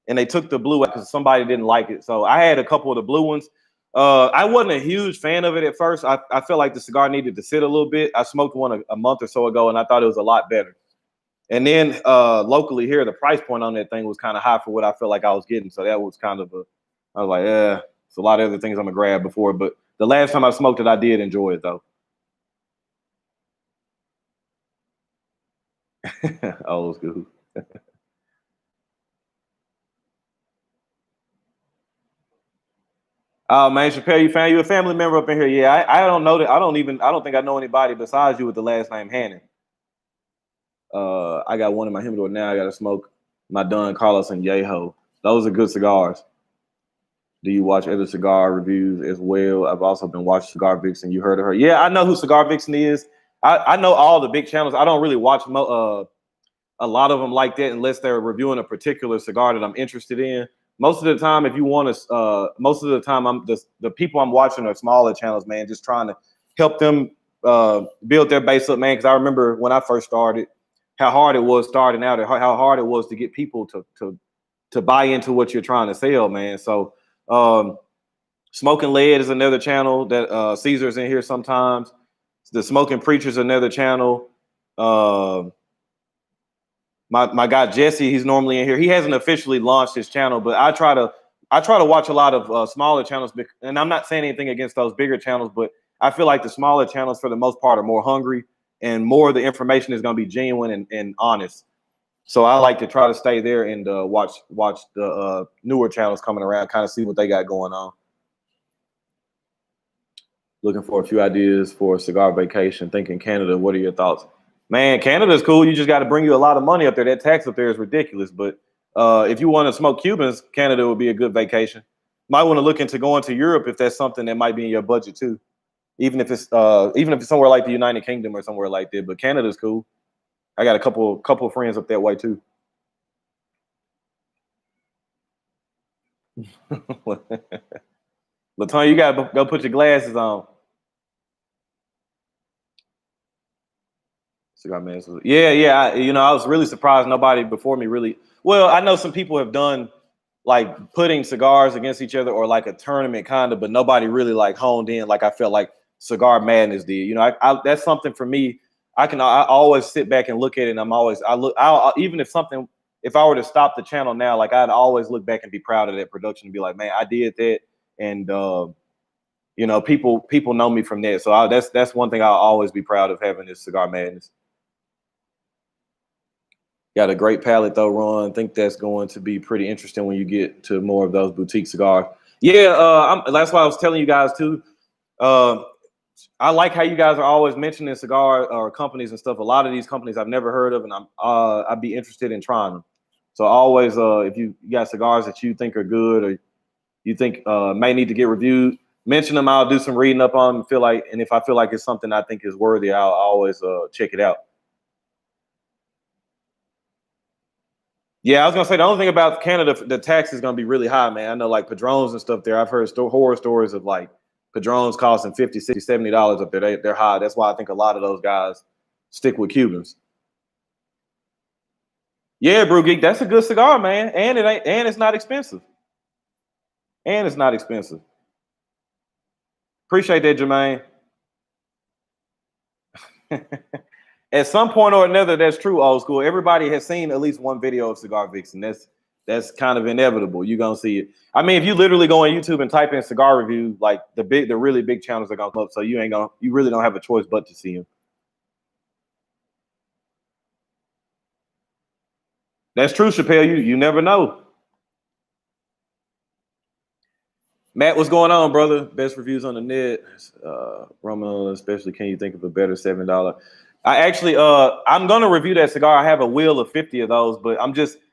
and they took the blue out because somebody didn't like it. So I had a couple of the blue ones. I wasn't a huge fan of it at first. I felt like the cigar needed to sit a little bit. I smoked one a month or so ago, and I thought it was a lot better. And then locally here, the price point on that thing was kind of high for what I felt like I was getting. So that was kind of I was like, it's a lot of other things I'm gonna grab before. But the last time I smoked it, I did enjoy it though. Old school. Oh man, Chappelle, you found you a family member up in here. Yeah, I don't know that. I don't think I know anybody besides you with the last name Hannon. I got one in my humidor now. I got to smoke my Don Carlos and Yeho. Those are good cigars. Do you watch other cigar reviews as well? I've also been watching Cigar Vixen. You heard of her? Yeah, I know who Cigar Vixen is. I know all the big channels. I don't really watch a lot of them like that unless they're reviewing a particular cigar that I'm interested in. Most of the time, if you want to, most of the time, the people I'm watching are smaller channels, man. Just trying to help them build their base up, man. Because I remember when I first started, how hard it was starting out, and how hard it was to get people to buy into what you're trying to sell, man. So, Smoking Lead is another channel that Caesar's in here sometimes. The Smoking Preacher's another channel. My guy Jesse, he's normally in here. He hasn't officially launched his channel, but I try to watch a lot of smaller channels, and I'm not saying anything against those bigger channels, but I feel like the smaller channels, for the most part, are more hungry, and more of the information is going to be genuine and honest. So I like to try to stay there and watch the newer channels coming around, kind of see what they got going on. Looking for a few ideas for a cigar vacation. Thinking Canada. What are your thoughts? Man, Canada's cool. You just got to bring you a lot of money up there. That tax up there is ridiculous. But if you want to smoke Cubans, Canada would be a good vacation. Might want to look into going to Europe if that's something that might be in your budget too. Even if it's somewhere like the United Kingdom or somewhere like that. But Canada's cool. I got a couple of friends up that way too. Latonya, Latonya, you gotta go put your glasses on. Cigar man. Yeah. I was really surprised nobody before me really. Well, I know some people have done like putting cigars against each other or like a tournament kind of, but nobody really like honed in like I felt like Cigar Madness did. That's something for me. I always sit back and look at it, and I'll even if I were to stop the channel now, like I'd always look back and be proud of that production and be like, man, I did that, and people know me from that. So that's one thing I'll always be proud of, having this Cigar Madness. Got a great palette though, Ron. I think that's going to be pretty interesting when you get to more of those boutique cigars. Yeah, that's why I was telling you guys too. I like how you guys are always mentioning cigar or companies and stuff. A lot of these companies I've never heard of, and I'd be interested in trying them. So always, if you got cigars that you think are good or you think may need to get reviewed, mention them. I'll do some reading up on them. And if I feel like it's something I think is worthy, I'll always check it out. Yeah, I was gonna say the only thing about Canada, the tax is gonna be really high, man. I know like Padrones and stuff there. I've heard horror stories of like Padrones costing $50, $60, $70 up there. They're high. That's why I think a lot of those guys stick with Cubans. Yeah, Brew Geek, that's a good cigar, man. And it's not expensive. And it's not expensive. Appreciate that, Jermaine. At some point or another, that's true, old school. Everybody has seen at least one video of Cigar Vixen. That's kind of inevitable. You're gonna see it. I mean, if you literally go on YouTube and type in cigar review, like the really big channels are gonna come up. So you really don't have a choice but to see them. That's true, Chappelle. You never know. Matt, what's going on, brother? Best reviews on the net. Roman, especially. Can you think of a better $7? I'm gonna review that cigar. I have a wheel of 50 of those, but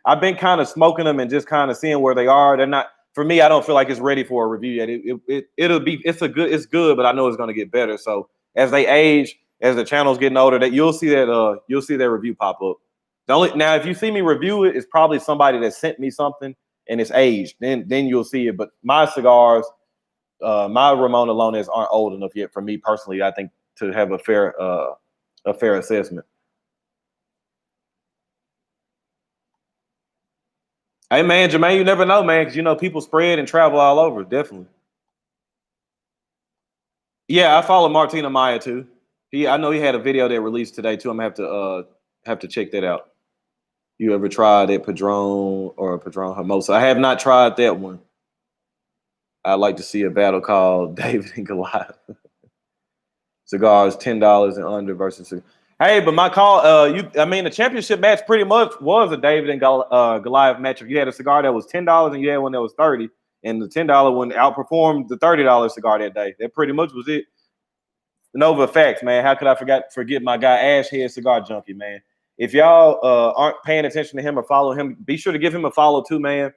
I've been kind of smoking them and just kind of seeing where they are. They're not, for me, I don't feel like it's ready for a review yet. It's good, but I know it's gonna get better. So as they age, as the channel's getting older, you'll see that review pop up. Now if you see me review it, it's probably somebody that sent me something and it's aged. Then you'll see it. But my cigars, my Ramon Alones aren't old enough yet for me personally, I think, to have a fair assessment. Hey man, Jermaine, you never know, man, because people spread and travel all over. Definitely. Yeah, I follow Martina Maya too. I know he had a video that released today too. I'm gonna have to check that out. You ever tried a Padron or a Padron Hermosa? I have not tried that one. I'd like to see a battle called David and Goliath. Cigars $10 and under versus. Hey, but my call, the championship match pretty much was a David and Goliath matchup. You had a cigar that was $10 and you had one that was $30, and the $10 one outperformed the $30 cigar that day. That pretty much was it. Nova Facts, man. How could I forget my guy Ashhead Cigar Junkie, man? If y'all aren't paying attention to him or follow him, be sure to give him a follow too, man.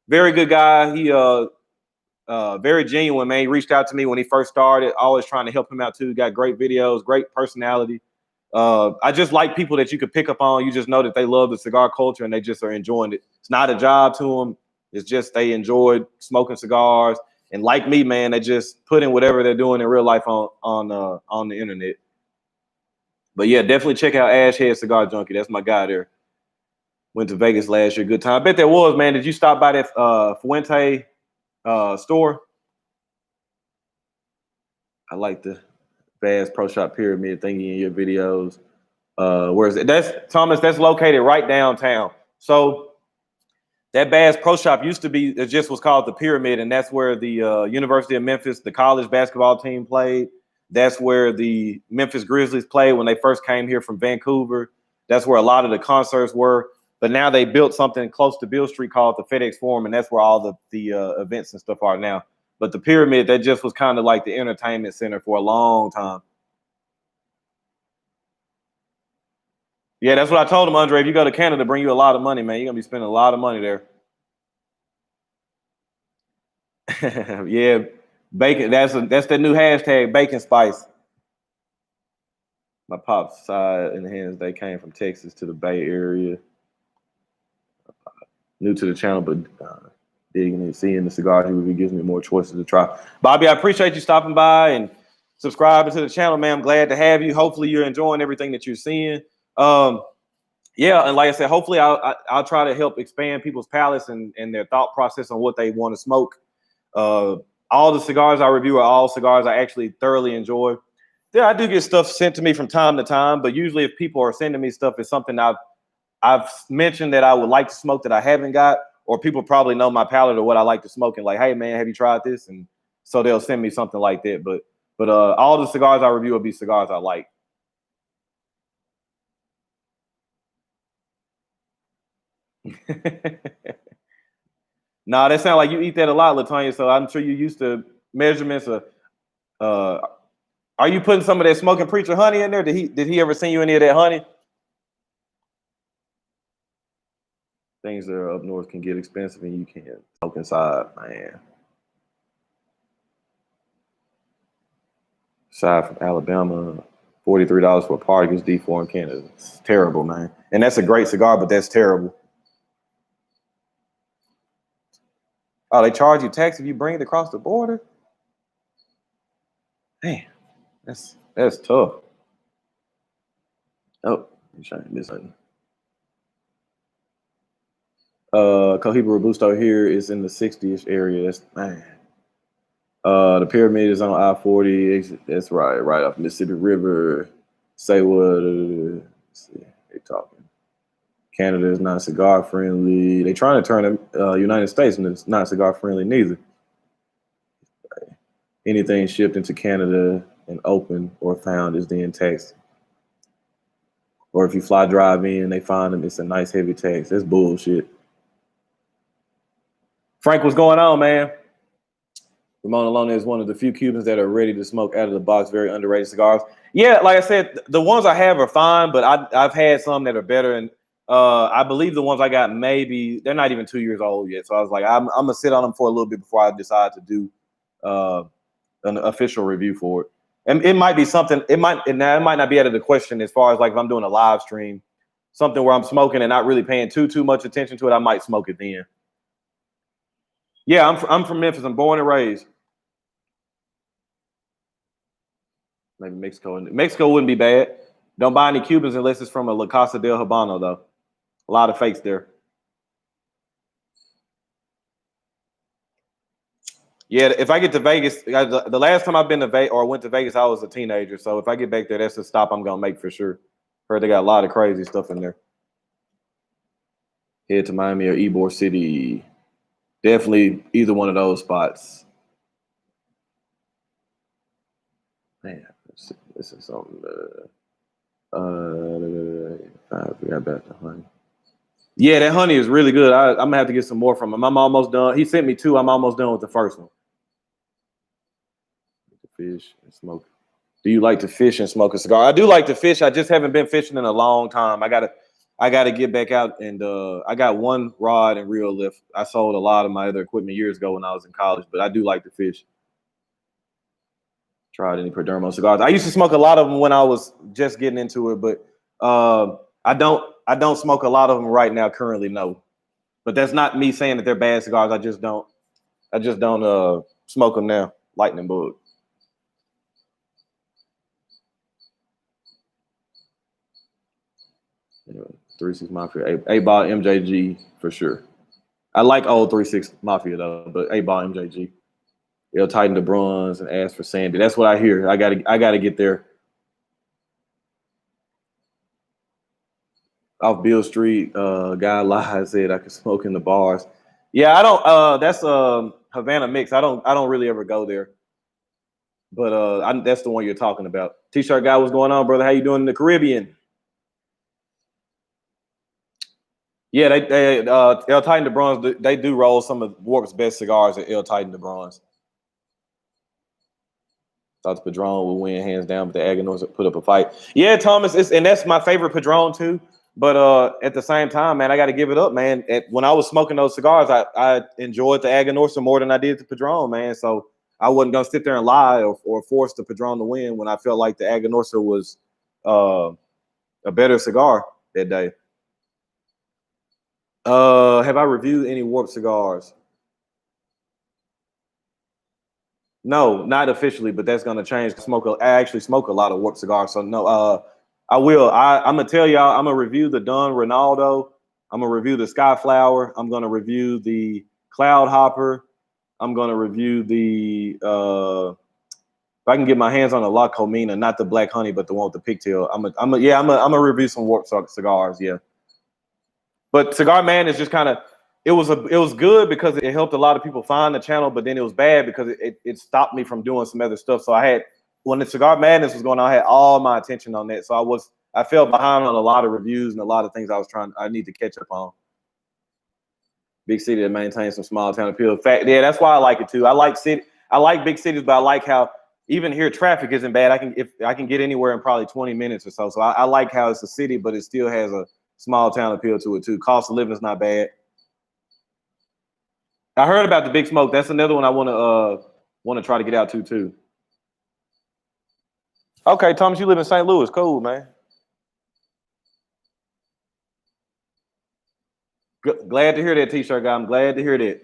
Very good guy. He very genuine, man. He reached out to me when he first started, always trying to help him out too. Got great videos, great personality. I just like people that you could pick up on. You just know that they love the cigar culture and they just are enjoying it. It's not a job to them. It's just they enjoyed smoking cigars. And like me, man, they just put in whatever they're doing in real life on the internet. But yeah, definitely check out Ashhead Cigar Junkie. That's my guy there. Went to Vegas last year. Good time. I bet there was, man. Did you stop by that Fuente store? I like the Bass Pro Shop Pyramid thingy in your videos. Where is it? That's located right downtown. So that Bass Pro Shop used to be, it just was called the Pyramid, and that's where the University of Memphis, the college basketball team played. That's where the Memphis Grizzlies played when they first came here from Vancouver. That's where a lot of the concerts were. But now they built something close to Beale Street called the FedEx Forum, and that's where all the events and stuff are now. But the Pyramid, that just was kind of like the entertainment center for a long time. Yeah, that's what I told him, Andre. If you go to Canada, bring you a lot of money, man. You're gonna be spending a lot of money there. Yeah, bacon. That's the new hashtag, bacon spice. My pop's side and hands, they came from Texas to the Bay Area. New to the channel, but digging and seeing the cigar. He really gives me more choices to try. Bobby, I appreciate you stopping by and subscribing to the channel, man. I'm glad to have you. Hopefully you're enjoying everything that you're seeing. Yeah, and like I said, hopefully I'll try to help expand people's palates and their thought process on what they want to smoke. All the cigars I review are all cigars I actually thoroughly enjoy. Yeah, I do get stuff sent to me from time to time, but usually if people are sending me stuff, it's something I've mentioned that I would like to smoke that I haven't got, or people probably know my palate or what I like to smoke and like, hey man, have you tried this? And so they'll send me something like that. But all the cigars I review will be cigars I like. Nah, that sounds like you eat that a lot, Latonya. So I'm sure you're used to measurements. Are you putting some of that Smoking Preacher honey in there? Did he ever send you any of that honey? Things that are up north can get expensive, and you can't smoke inside, man. Aside from Alabama, $43 for a Partagas D4 in Canada. It's terrible, man. And that's a great cigar, but that's terrible. Oh, they charge you tax if you bring it across the border? Man, that's tough. Oh, I'm trying to miss something. Cohiba Robusto here is in the 60-ish area. That's man. The pyramid is on I-40. That's right off Mississippi River. Say what? Let's see, they talking. Canada is not cigar friendly. They trying to turn the United States and it's not cigar friendly neither. Anything shipped into Canada and open or found is then taxed. Or if you fly drive in, they find them, it's a nice heavy tax. That's bullshit. Frank, what's going on, man? Ramon Alona is one of the few Cubans that are ready to smoke out of the box. Very underrated cigars. Yeah, like I said, the ones I have are fine, but I've had some that are better. And I believe the ones I got, maybe they're not even 2 years old yet. So I was like, I'm gonna sit on them for a little bit before I decide to do an official review for it. And it might be something. It might not be out of the question as far as like if I'm doing a live stream, something where I'm smoking and not really paying too much attention to it. I might smoke it then. Yeah, I'm from Memphis. I'm born and raised. Maybe Mexico. Mexico wouldn't be bad. Don't buy any Cubans unless it's from a La Casa del Habano, though. A lot of fakes there. Yeah, if I get to Vegas, the last time I've been to Vegas or went to Vegas, I was a teenager. So if I get back there, that's a stop I'm gonna make for sure. Heard they got a lot of crazy stuff in there. Head to Miami or Ybor City. Definitely either one of those spots. Man, this is something. I forgot about the honey. Yeah, that honey is really good. I'm gonna have to get some more from him. I'm almost done. He sent me 2. I'm almost done with the first one. Fish and smoke. Do you like to fish and smoke a cigar? I do like to fish. I just haven't been fishing in a long time. I gotta get back out and I got one rod and reel lift. I sold a lot of my other equipment years ago when I was in college, but I do like to fish. Tried any Perdomo cigars? I used to smoke a lot of them when I was just getting into it, but I don't smoke a lot of them right now currently, no. But that's not me saying that they're bad cigars. I just don't smoke them now. Lightning bug. 3-6 Mafia, A-Ball MJG for sure. I like old 3-6 Mafia though, but A-Ball MJG. They'll tighten the bronze and ask for Sandy. That's what I hear. I gotta get there. Off Bill Street, guy lied, said I could smoke in the bars. Yeah, I don't. That's Havana Mix. I don't really ever go there. But that's the one you're talking about. T-shirt guy, what's going on, brother? How you doing in the Caribbean? Yeah, they El Titan de Bronze. They do roll some of Warp's best cigars at El Titan de Bronze. Thought the Padron would win hands down, but the Aganor's put up a fight. Yeah, Thomas, and that's my favorite Padron too. But at the same time, man, I got to give it up, man. When I was smoking those cigars, I enjoyed the Aganorsa more than I did the Padron, man. So I wasn't gonna sit there and lie or force the Padron to win when I felt like the Aganorsa was a better cigar that day. Have I reviewed any Warp cigars? No, not officially, but that's gonna change. I actually smoke a lot of Warp cigars, so no. I will. I'm gonna tell y'all. I'm gonna review the Don Ronaldo. I'm gonna review the Skyflower. I'm gonna review the Cloud Hopper. I'm gonna review the. If I can get my hands on the La Comina, not the Black Honey, but the one with the pigtail. I'm gonna review some Warp cigars. Yeah, but Cigar Man is just kind of. It was good because it helped a lot of people find the channel, but then it was bad because it stopped me from doing some other stuff. So I had when the Cigar Madness was going on, I had all my attention on that. So I fell behind on a lot of reviews and a lot of things I need to catch up on. Big city that maintains some small town appeal. Yeah, that's why I like it too. I like big cities, but I like how even here traffic isn't bad. I can get anywhere in probably 20 minutes or so. So I like how it's a city, but it still has a small town appeal to it too. Cost of living is not bad. I heard about the Big Smoke. That's another one I want to try to get out to too. Okay, Thomas, you live in St. Louis. Cool, man. Glad to hear that, T-shirt guy. I'm glad to hear that.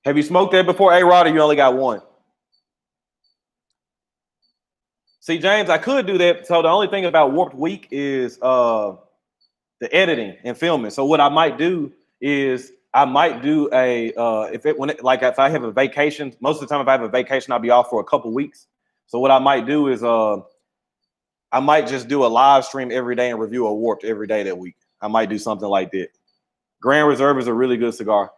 Have you smoked that before, A-Rod, or you only got one? See, James, I could do that. So the only thing about Warped Week is the editing and filming. So what I might do is I might do if I have a vacation. Most of the time, if I have a vacation, I'll be off for a couple weeks. So what I might do is I might just do a live stream every day and review a Warped every day that week. I might do something like that. Grand Reserve is a really good cigar.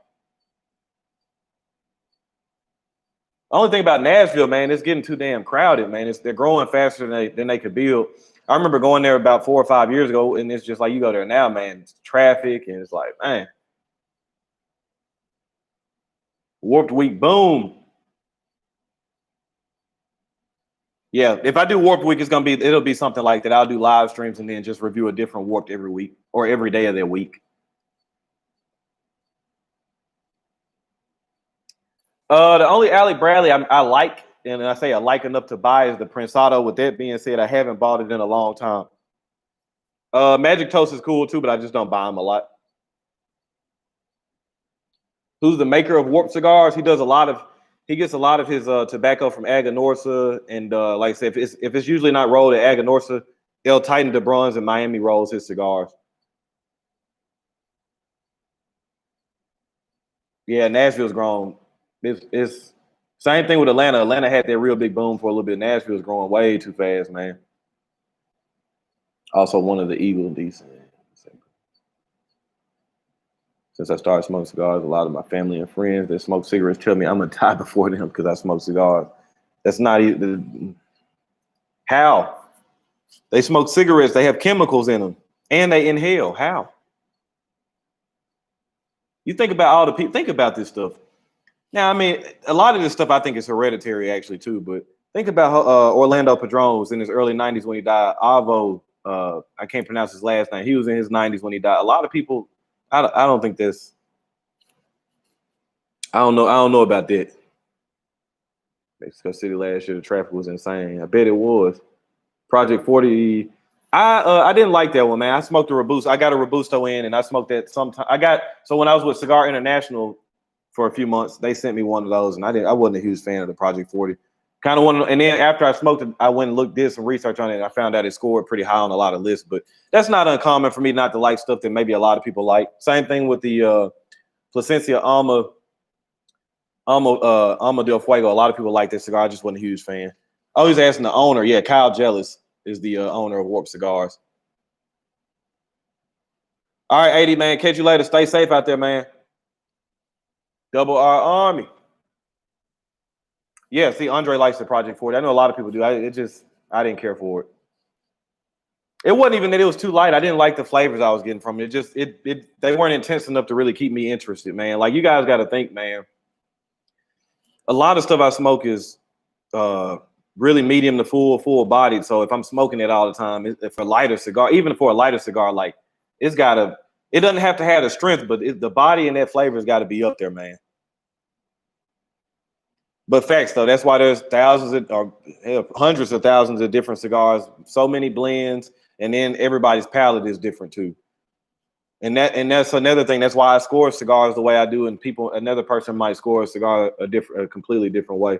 Only thing about Nashville, man, it's getting too damn crowded, man. They're growing faster than they could build. I remember going there about 4 or 5 years ago, and it's just like you go there now, man. It's traffic, and it's like, man. Warped Week, boom. Yeah, if I do Warped Week, it'll be something like that. I'll do live streams and then just review a different Warped every week or every day of that week. The only Allie Bradley I like, and I say I like enough to buy, is the Prensado. With that being said, I haven't bought it in a long time. Magic Toast is cool too, but I just don't buy them a lot. Who's the maker of Warped cigars? He gets a lot of his tobacco from Aganorsa, and like I said, if it's usually not rolled at Aganorsa, El Titan de Bruns in Miami rolls his cigars. Yeah, Nashville's grown. It's same thing with Atlanta. Atlanta had that real big boom for a little bit. Nashville's growing way too fast, man. Also, one of the Eagle decent. Since I started smoking cigars, a lot of my family and friends that smoke cigarettes tell me I'm gonna die before them because I smoke cigars. That's not even how they smoke cigarettes. They have chemicals in them and they inhale. How? You think about all the people. Think about this stuff. Now, I mean, a lot of this stuff I think is hereditary actually too. But think about how Orlando Padron was in his early 90s when he died. Avo, I can't pronounce his last name. He was in his 90s when he died. A lot of people. I don't think this. I don't know about that. Mexico City last year, the traffic was insane. I bet it was. Project 40. I didn't like that one, man. I smoked a Robusto. I got a Robusto in, and I smoked that sometime. So when I was with Cigar International for a few months, they sent me one of those, and I wasn't a huge fan of the Project 40. Kind of wanted, and then after I smoked it, I went and did some research on it, and I found out it scored pretty high on a lot of lists. But that's not uncommon for me not to like stuff that maybe a lot of people like. Same thing with the Plasencia Alma del Fuego. A lot of people like this cigar. I just wasn't a huge fan. Oh, he's asking the owner. Yeah, Kyle Jealous is the owner of Warp Cigars. All right, 80, man. Catch you later. Stay safe out there, man. Double R Army. Yeah, see, Andre likes the Project 40. I know a lot of people do. I didn't care for it. It wasn't even that it was too light. I didn't like the flavors I was getting from it. They weren't intense enough to really keep me interested, man. Like, you guys got to think, man. A lot of stuff I smoke is really medium to full bodied. So if I'm smoking it all the time, for a lighter cigar, even for a lighter cigar, like it doesn't have to have the strength, but the body and that flavor has got to be up there, man. But facts though, that's why there's hundreds of thousands of different cigars, so many blends, and then everybody's palate is different too. And that's another thing. That's why I score cigars the way I do, and another person might score a cigar a completely different way.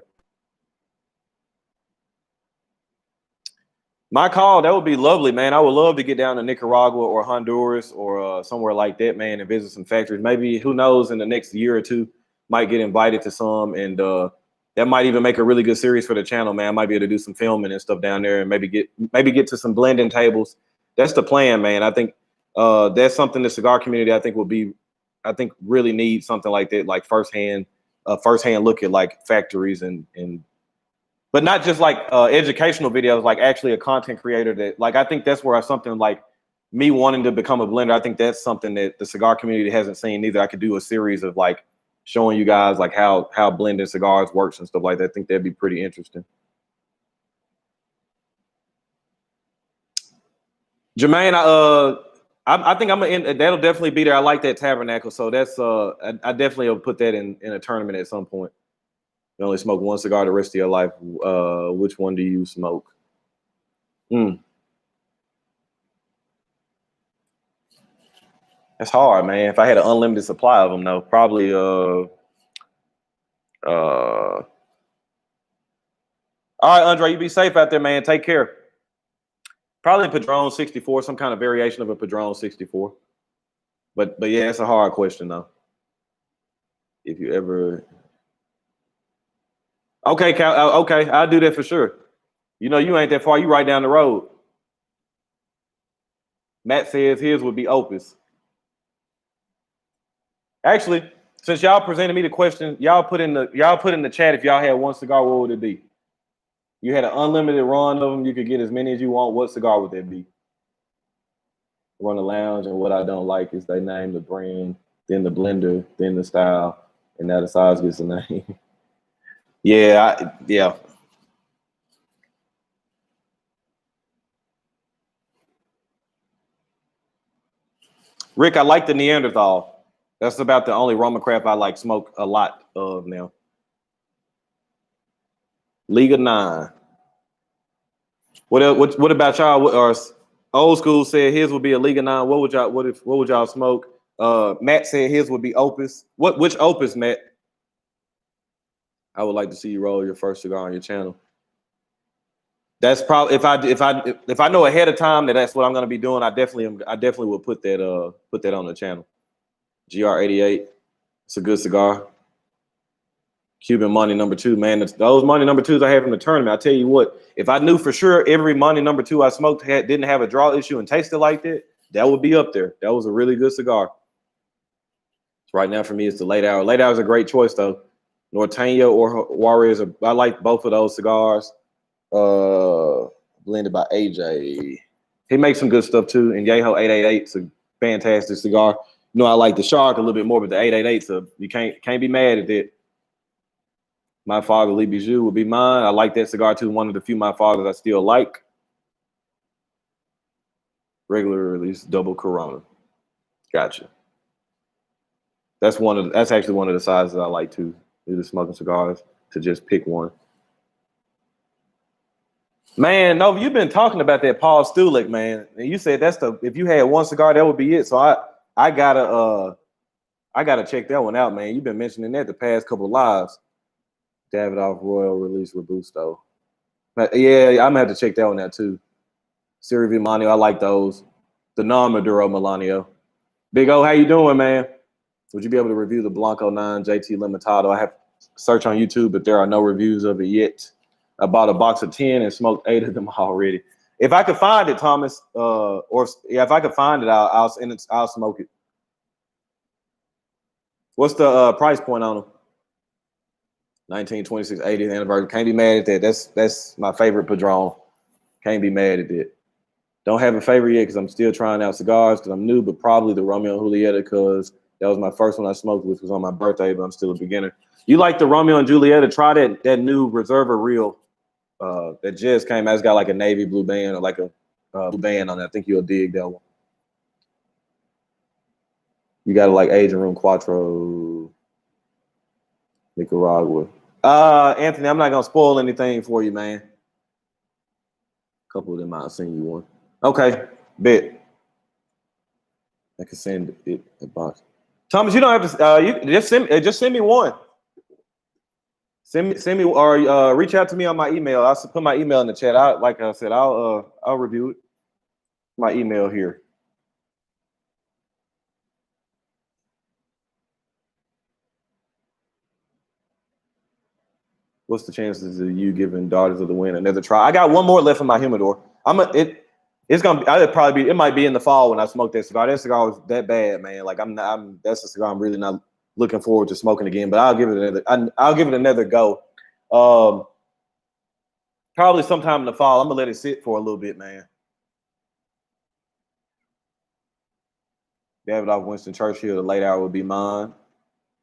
My call, that would be lovely, man. I would love to get down to Nicaragua or Honduras or somewhere like that, man, and visit some factories. Maybe, who knows, in the next year or two, might get invited to some, and that might even make a really good series for the channel, man. I might be able to do some filming and stuff down there, and maybe get to some blending tables. That's the plan, man. I think that's something the cigar community, I think really needs something like that, like firsthand look at like factories and but not just like educational videos, like actually a content creator that, like, I think that's where something like me wanting to become a blender, I think that's something that the cigar community hasn't seen either. I could do a series of like showing you guys like how blending cigars works and stuff like that. I think that'd be pretty interesting. Jermaine, I think that'll definitely be there. I like that tabernacle, so that's I definitely will put that in a tournament at some point. You only smoke one cigar the rest of your life. Which one do you smoke? That's hard, man. If I had an unlimited supply of them, though, probably all right, Andre, you be safe out there, man. Take care. Probably Padron 64, some kind of variation of a Padron 64. But yeah, it's a hard question though. If you ever, okay, Cal, okay, I'll do that for sure. You know, you ain't that far. You right down the road. Matt says his would be Opus. Actually, since y'all presented me the question, y'all put in the chat, if y'all had one cigar, what would it be? You had an unlimited run of them. You could get as many as you want. What cigar would that be? Run a Lounge, and what I don't like is they name the brand, then the blender, then the style, and now the size gets the name. Yeah. Rick, I like the Neanderthal. That's about the only Roma craft I like smoke a lot of now. League of Nine. What about y'all? Or old school said his would be a League of Nine. What would y'all smoke? Matt said his would be Opus. Which Opus, Matt? I would like to see you roll your first cigar on your channel. That's probably if I know ahead of time that that's what I'm going to be doing, I definitely will put that on the channel. GR88. It's a good cigar. Cuban Money #2, man. Those Money #2s I have in the tournament. I tell you what, if I knew for sure every Money #2 I smoked didn't have a draw issue and tasted like that, that would be up there. That was a really good cigar. Right now for me, it's the Late Hour. Late Hour is a great choice though. Norteño or Juarez. I like both of those cigars. Blended by AJ. He makes some good stuff too. And Yeho 888 is a fantastic cigar. You know, I like the Shark a little bit more, but the 888, so you can't be mad at it. My Father, Lee Bijou, would be mine. I like that cigar too. One of the few My Fathers I still like. Regular release, double Corona. Gotcha. That's actually one of the sizes I like too. Either smoking cigars, to just pick one. Man, no, you've been talking about that Paul Stulick, man. And you said if you had one cigar, that would be it. So I gotta check that one out, man. You've been mentioning that the past couple of lives. Davidoff Royal Release Robusto. But yeah, I'm gonna have to check that one out too. Siri V Milano, I like those. The non-Maduro Milano. Big O, how you doing, man? Would you be able to review the Blanco 9 JT Limitado? I have to search on YouTube, but there are no reviews of it yet. I bought a box of 10 and smoked 8 of them already. If I could find it, Thomas, if I could find it, I'll smoke it. What's the price point on them? 1926 80th anniversary. Can't be mad at that. That's my favorite Padron. Can't be mad at it. Don't have a favorite yet because I'm still trying out cigars because I'm new, but probably the Romeo and Julieta because that was my first one I smoked, which was on my birthday, but I'm still a beginner. You like the Romeo and Julieta? Try that new Reserva Real that just came out. It's got like a navy blue band or like a blue band on it. I think you'll dig that one. You got to like Agent Room Quattro, Nicaragua. Anthony, I'm not gonna spoil anything for you, man. A couple of them might have seen you one. Okay, bet. I can send it a box. Thomas, you don't have to. You just send me one. Send me or reach out to me on my email. I'll put my email in the chat. Like I said, I'll review it. My email here. What's the chances of you giving Daughters of the Wind another try? I got one more left in my humidor. It's gonna be. I'll probably be. It might be in the fall when I smoke that cigar. That cigar was that bad, man. Like that's a cigar I'm really not looking forward to smoking again. But I'll give it another. I'll give it another go. Probably sometime in the fall. I'm gonna let it sit for a little bit, man. Davidoff Winston Churchill, the late hour would be mine.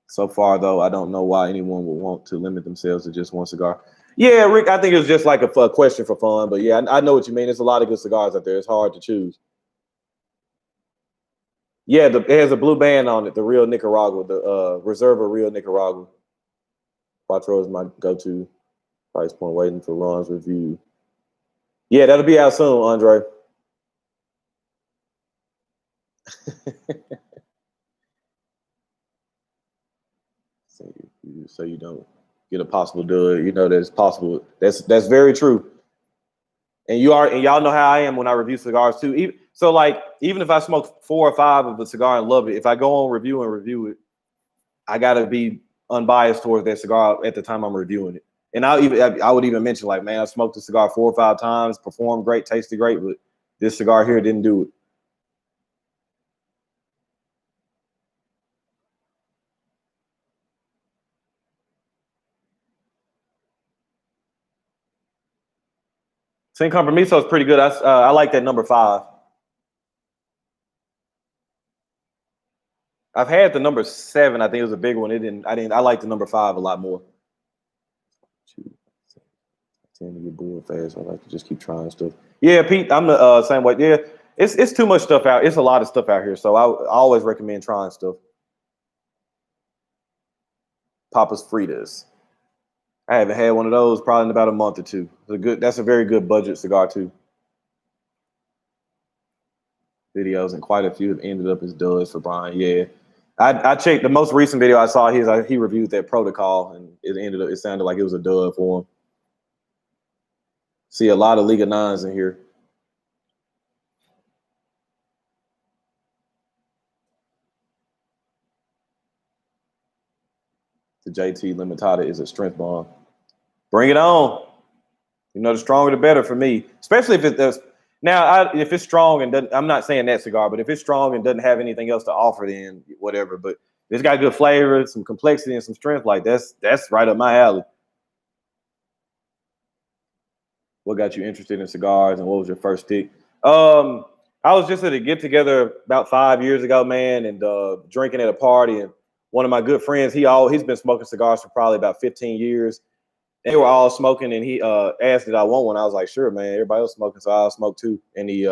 So far, though, I don't know why anyone would want to limit themselves to just one cigar. Yeah, Rick, I think it was just like a question for fun. But yeah, I know what you mean. There's a lot of good cigars out there. It's hard to choose. Yeah, it has a blue band on it, the Real Nicaragua, the Reserva Real Nicaragua. Quattro is my go-to price point, waiting for Ron's review. Yeah, that'll be out soon, Andre. So you don't get a possible dud. You know that's possible. That's very true. And y'all know how I am when I review cigars too. Even if I smoke 4 or 5 of a cigar and love it, if I go on review it, I gotta be unbiased towards that cigar at the time I'm reviewing it. And I would even mention like, man, I smoked the cigar 4 or 5 times, performed great, tasted great, but this cigar here didn't do it. Sin Compromiso is pretty good. I like that number 5. I've had the number 7. I think it was a big one. I like the number 5 a lot more. I tend to get bored fast. I like to just keep trying stuff. Yeah, Pete, I'm the same way. Yeah, it's too much stuff out. It's a lot of stuff out here. So I always recommend trying stuff. Papa's Fritas. I haven't had one of those probably in about a month or two. That's a very good budget cigar too. Videos and quite a few have ended up as duds for Brian. Yeah, I checked the most recent video I saw. He reviewed that Protocol and it sounded like it was a dud for him. See a lot of Liga 9s in here. The JT Limitada is a strength bomb. Bring it on. You know, the stronger the better for me, especially if if it's strong and doesn't. I'm not saying that cigar, but if it's strong and doesn't have anything else to offer, then whatever. But it's got good flavor, some complexity, and some strength. Like that's right up my alley. What got you interested in cigars, and what was your first stick? I was just at a get together about 5 years ago, man, and drinking at a party. And one of my good friends, he's been smoking cigars for probably about 15 years. They were all smoking, and he asked did I want one. I was like, sure, man. Everybody else smoking, so I'll smoke too. And he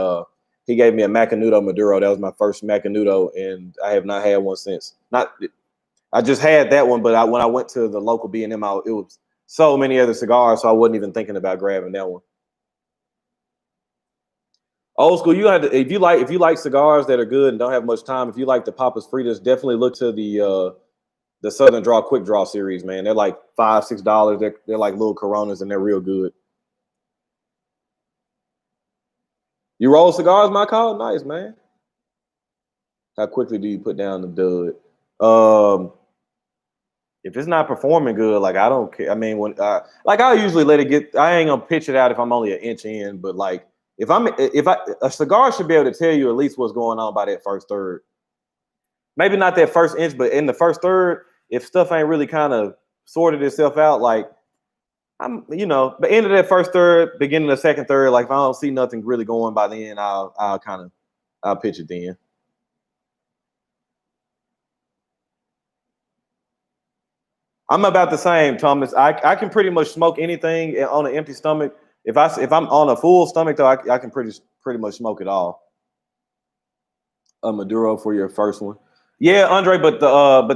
gave me a Macanudo Maduro. That was my first Macanudo, and I have not had one since. I just had that one, but when I went to the local B&M, it was so many other cigars, so I wasn't even thinking about grabbing that one. Old school, you have to if you like cigars that are good and don't have much time. If you like the Papas Fritas, definitely look to the Southern Draw Quick Draw series, man. They're like $5-6. They're like little Coronas and they're real good. You roll cigars, my call? Nice, man. How quickly do you put down the dud? If it's not performing good, like I don't care. I mean, when I usually let it get. I ain't gonna pitch it out if I'm only an inch in, but like a cigar should be able to tell you at least what's going on by that first third. Maybe not that first inch, but in the first third, if stuff ain't really kind of sorted itself out, like but end of that first third, beginning of the second third, like if I don't see nothing really going by then, I'll pitch it then. I'm about the same, Thomas. I can pretty much smoke anything on an empty stomach. If I'm on a full stomach though, I can pretty much smoke it all. A Maduro for your first one. Yeah, Andre, but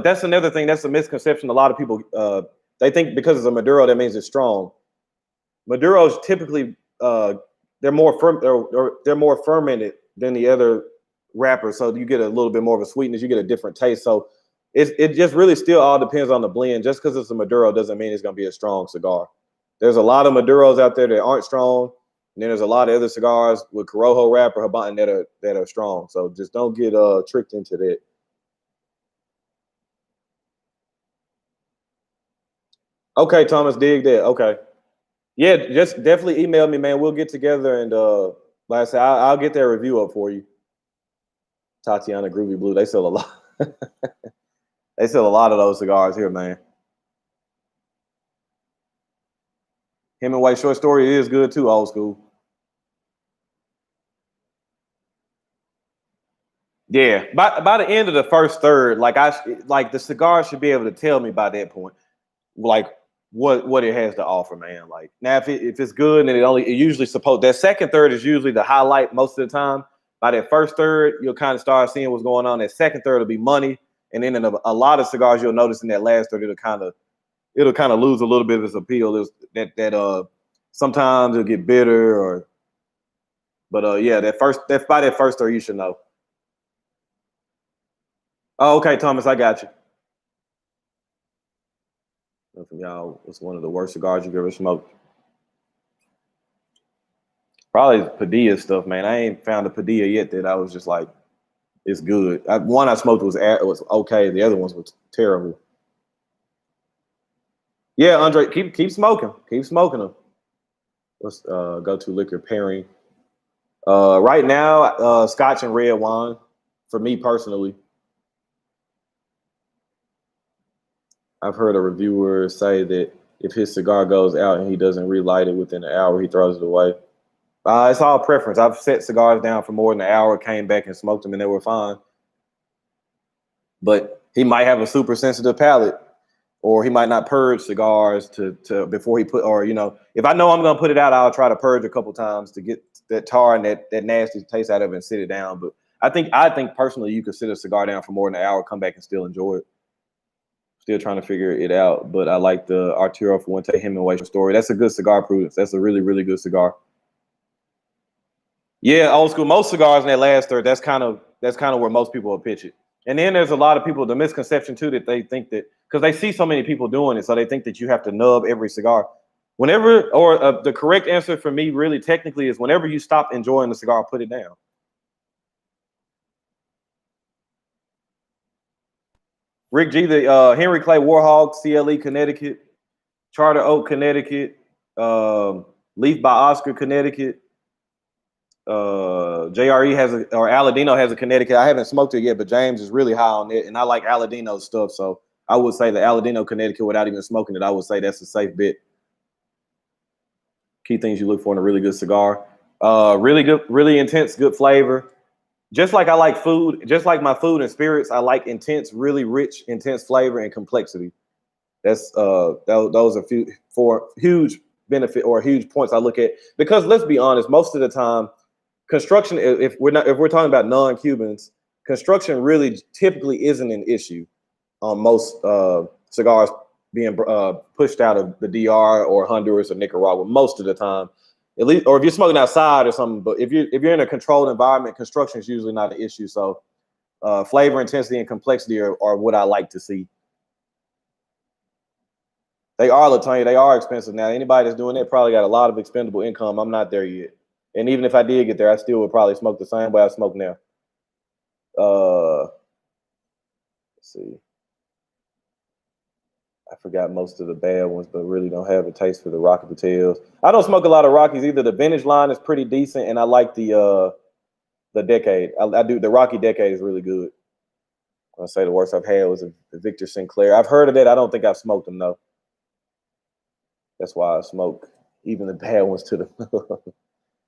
that's another thing. That's a misconception. A lot of people they think because it's a Maduro that means it's strong. Maduros typically they're more fermented than the other wrapper, so you get a little bit more of a sweetness. You get a different taste. So it just really still all depends on the blend. Just because it's a Maduro doesn't mean it's going to be a strong cigar. There's a lot of Maduros out there that aren't strong, and then there's a lot of other cigars with Corojo wrap or Habano that are strong. So just don't get tricked into that. Okay, Thomas, dig that. Okay. Yeah, just definitely email me, man. We'll get together and like I said, I'll get that review up for you. Tatiana Groovy Blue. They sell a lot. They sell a lot of those cigars here, man. Hemingway short story is good too, old school. Yeah, by the end of the first third, like the cigar should be able to tell me by that point, like what it has to offer, man. Like now, if it's good and it usually supposed that second third is usually the highlight most of the time. By that first third, you'll kind of start seeing what's going on. That second third will be money, and then in a lot of cigars, you'll notice in that last third, it'll kind of lose a little bit of its appeal. Is that sometimes it'll get bitter but yeah, that by that first third, you should know. Oh, okay, Thomas, I got you. From y'all, what's one of the worst cigars you've ever smoked? Probably Padilla stuff, man. I ain't found a Padilla yet that I was just like, it's good. One I smoked was okay. The other ones was terrible. Yeah, Andre, keep smoking. Keep smoking them. Let's go to liquor pairing. Right now, Scotch and red wine for me personally. I've heard a reviewer say that if his cigar goes out and he doesn't relight it within an hour, he throws it away. It's all preference. I've set cigars down for more than an hour, came back and smoked them, and they were fine. But he might have a super sensitive palate, or he might not purge cigars to before he put, or if I know I'm gonna put it out, I'll try to purge a couple times to get that tar and that nasty taste out of it and sit it down. But I think personally, you could sit a cigar down for more than an hour, come back and still enjoy it. Still trying to figure it out, but I like the Arturo Fuente Hemingway story. That's a good cigar, Prudence. That's a really, really good cigar. Yeah, old school. Most cigars in that last third, that's kind of where most people will pitch it. And then there's a lot of people, the misconception too, that they think that because they see so many people doing it, so they think that you have to nub every cigar. Whenever, or the correct answer for me, really technically, is whenever you stop enjoying the cigar, put it down. Rick G, the Henry Clay Warhawk, CLE Connecticut, Charter Oak Connecticut, Leaf by Oscar Connecticut. JRE or Aladino has a Connecticut. I haven't smoked it yet, but James is really high on it, and I like Aladino's stuff. So I would say the Aladino Connecticut, without even smoking it, I would say that's a safe bet. Key things you look for in a really good cigar: really good, really intense, good flavor. Just like I like food, just like my food and spirits, I like intense, really rich, intense flavor and complexity. Those are four huge benefit or huge points I look at, because let's be honest, most of the time, construction, if we're talking about non-Cubans, construction really typically isn't an issue on most cigars being pushed out of the DR or Honduras or Nicaragua most of the time, at least, or if you're smoking outside or something. But if you're in a controlled environment, construction is usually not an issue. So flavor, intensity, and complexity are what I like to see. They are, Latonya. They are expensive now. Anybody that's doing that probably got a lot of expendable income. I'm not there yet. And even if I did get there, I still would probably smoke the same way I smoke now. Let's see. I forgot most of the bad ones, but really don't have a taste for the Rocky Patels. I don't smoke a lot of Rockies either. The vintage line is pretty decent, and I like the Decade. I do. The Rocky Decade is really good. I'll say the worst I've had was a Victor Sinclair. I've heard of that. I don't think I've smoked them though. That's why I smoke even the bad ones to the.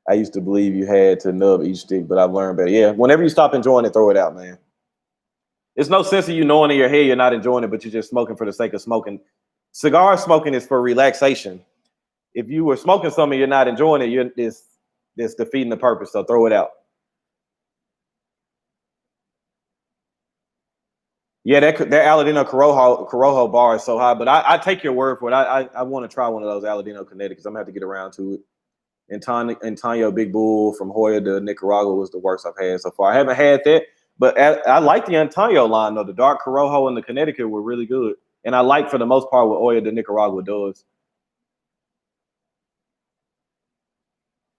I used to believe you had to nub each stick, but I've learned better. Yeah, whenever you stop enjoying it, throw it out, man. It's no sense of you knowing in your head you're not enjoying it, but you're just smoking for the sake of smoking. Cigar smoking is for relaxation. If you were smoking something you're not enjoying it, it's defeating the purpose. So throw it out. Yeah, that Aladino Corojo bar is so high, but I take your word for it. I want to try one of those Aladino Connecticut's. I'm gonna have to get around to it. Antonio Big Bull from Hoya to Nicaragua was the worst I've had so far. I haven't had that, but I like the Antonio line though. The Dark Corojo and the Connecticut were really good, and I like for the most part what Hoya de Nicaragua does.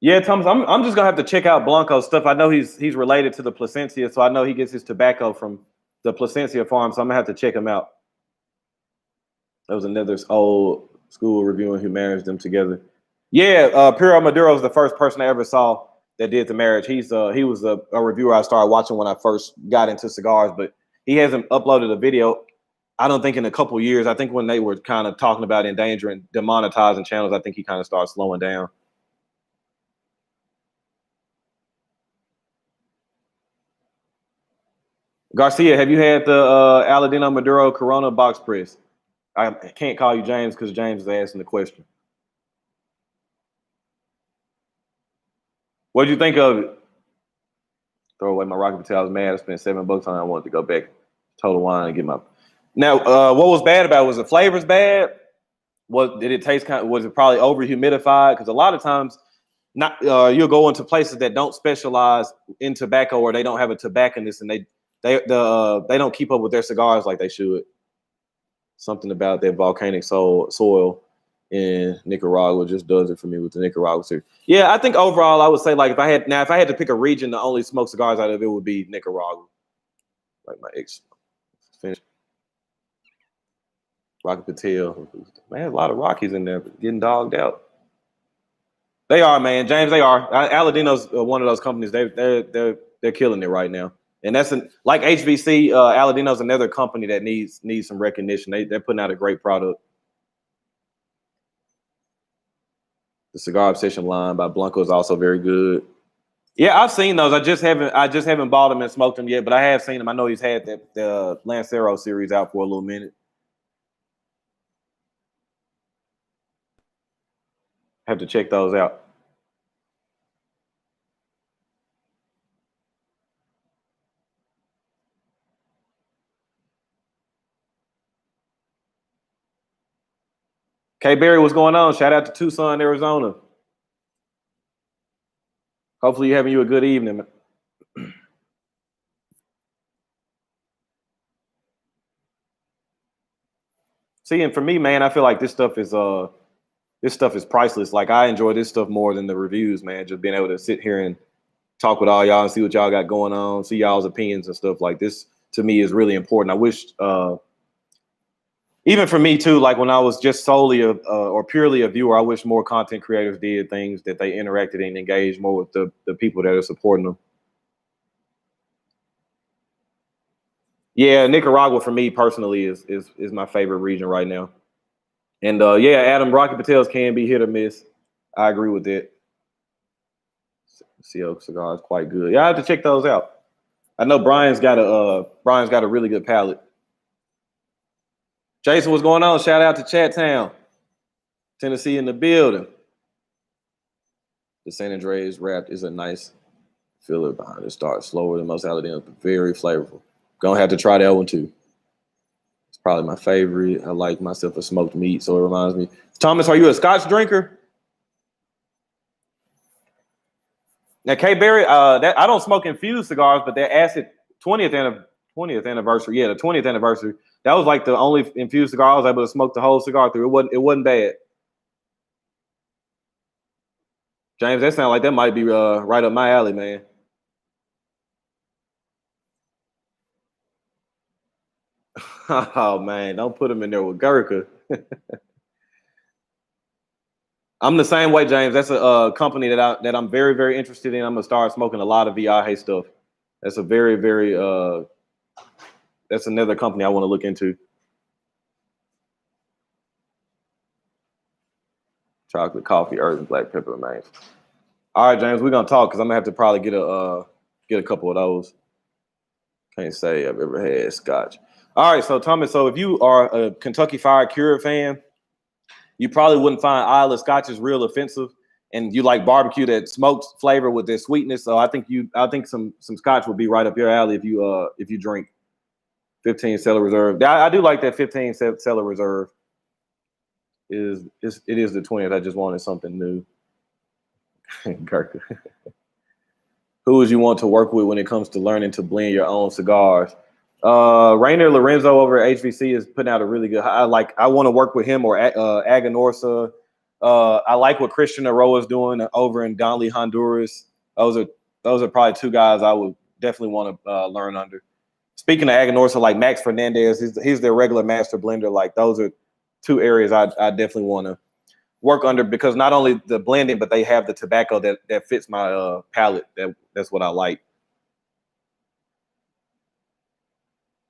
Yeah, Thomas, I'm just gonna have to check out Blanco's stuff. I know he's related to the Placencia, so I know he gets his tobacco from the Placencia farm. So I'm gonna have to check him out. That was another old school reviewing who marries them together. Yeah, Piero Maduro is the first person I ever saw that did the marriage. He was a reviewer I started watching when I first got into cigars, but he hasn't uploaded a video. I don't think in a couple years. I think when they were kind of talking about endangering, demonetizing channels, I think he kind of started slowing down. Garcia, have you had the Aladino Maduro Corona box press? I can't call you James because James is asking the question. What did you think of it? Throw away my Rocky Patel. I was mad. I spent $7 on it. I wanted to go back Total Wine and get my. Now, what was bad about it? Was the flavors bad? Did it taste kind of? Was it probably over humidified? Because a lot of times, not you'll go into places that don't specialize in tobacco or they don't have a tobacconist and they don't keep up with their cigars like they should. Something about that volcanic soil in Nicaragua just does it for me with the Nicaragua series. Yeah, I think overall I would say like if I had to pick a region to only smoke cigars out of, it would be Nicaragua. Like my ex finished. Rocky Patel. Man, a lot of Rockies in there getting dogged out. They are, man. James, they are. Aladino's one of those companies. They're killing it right now. And that's like HVC. Aladino's another company that needs some recognition. They're putting out a great product. The Cigar Obsession line by Blanco is also very good. Yeah, I've seen those. I just haven't bought them and smoked them yet, but I have seen them. I know he's had the Lancero series out for a little minute. Have to check those out. K Berry, what's going on? Shout out to Tucson, Arizona. Hopefully you're having you a good evening. See, and for me, man, I feel like this stuff is priceless. Like I enjoy this stuff more than the reviews, man. Just being able to sit here and talk with all y'all and see what y'all got going on, see y'all's opinions and stuff like this. To me, is really important. I wish, even for me too, like when I was just solely or purely a viewer, I wish more content creators did things that they interacted and engaged more with the people that are supporting them. Yeah, Nicaragua for me personally is my favorite region right now. And yeah, Adam, Rocky Patel's can be hit or miss. I agree with that. CO cigar is quite good. Yeah, I have to check those out. I know Brian's got a really good palate. Jason, what's going on? Shout out to Chattown, Tennessee in the building. The San Andreas wrapped is a nice filler behind it. Starts slower than most Aladdin, but very flavorful. Gonna have to try that one too. It's probably my favorite. I like myself a smoked meat, so it reminds me. Thomas, are you a Scotch drinker? Now, K Berry, that I don't smoke infused cigars, but their acid 20th anniversary. Yeah, the 20th anniversary. That was like the only infused cigar I was able to smoke the whole cigar through. It wasn't bad. James, that sounds like that might be right up my alley, man. Oh man, don't put him in there with Gurkha. I'm the same way, James. That's a company that I'm very, very interested in. I'm gonna start smoking a lot of Viaje stuff. That's a very, very that's another company I want to look into. Chocolate, coffee, herbs, and black pepper, man. All right, James, we're gonna talk because I'm gonna have to probably get a couple of those. Can't say I've ever had Scotch. All right, so Thomas, so if you are a Kentucky Fried Cure fan, you probably wouldn't find Isla Scotches real offensive, and you like barbecue that smokes flavor with their sweetness. So I think some Scotch would be right up your alley if you drink 15 Cellar Reserve. I do like that 15 Cellar Reserve. It is the 20th. I just wanted something new. Kirk. Who would you want to work with when it comes to learning to blend your own cigars? Rainer Lorenzo over at HVC is putting out a really good. I want to work with him or Aganorsa. I like what Christian Aroa is doing over in Donley, Honduras. Those are probably two guys I would definitely want to learn under. Speaking of Aganorsa, like Max Fernandez, he's their regular master blender. Like those are two areas I definitely want to work under because not only the blending, but they have the tobacco that fits my palate. That's what I like.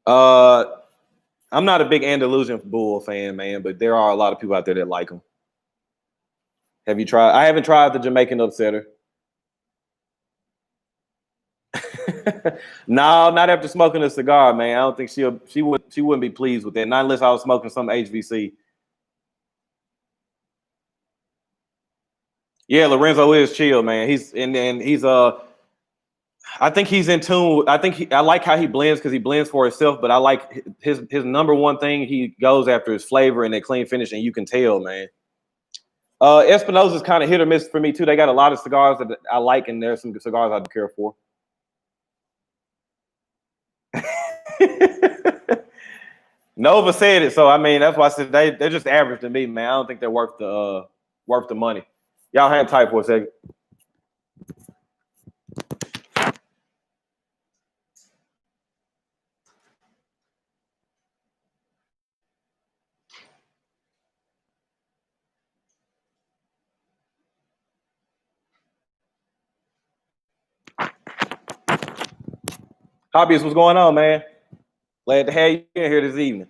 I'm not a big Andalusian Bull fan, man, but there are a lot of people out there that like them. Have you tried? I haven't tried the Jamaican Upsetter. No, not after smoking a cigar, man. I don't think she wouldn't be pleased with that. Not unless I was smoking some HVC. Yeah, Lorenzo is chill, man. He's I think he's in tune. I like how he blends because he blends for himself, but I like his number one thing he goes after is flavor and that clean finish, and you can tell, man. Espinosa's kind of hit or miss for me too. They got a lot of cigars that I like, and there's some cigars I don't care for. Nova said it, so I mean that's why I said they're just average to me, man. I don't think they're worth the money. Y'all hang tight for a second. Hobbyist, what's going on, man? Glad to have you in here this evening.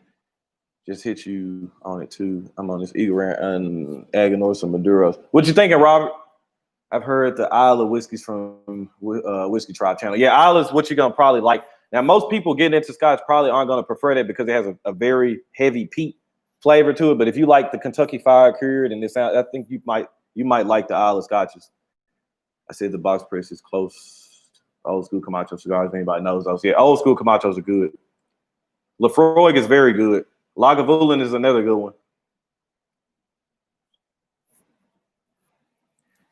Just hit you on it too. I'm on this Eagle and Aganorsa and Maduros. What you thinking, Robert? I've heard the Isle of Whiskeys from Whiskey Tribe channel. Yeah, Isle is what you're gonna probably like. Now, most people getting into Scotch probably aren't gonna prefer that because it has a very heavy peat flavor to it. But if you like the Kentucky Fire Cured and this, I think you might like the Isle of Scotches. I said the box press is close. Old school Camacho cigars. If anybody knows those, yeah, old school Camachos are good. Lefroy is very good. Lagavulin is another good one.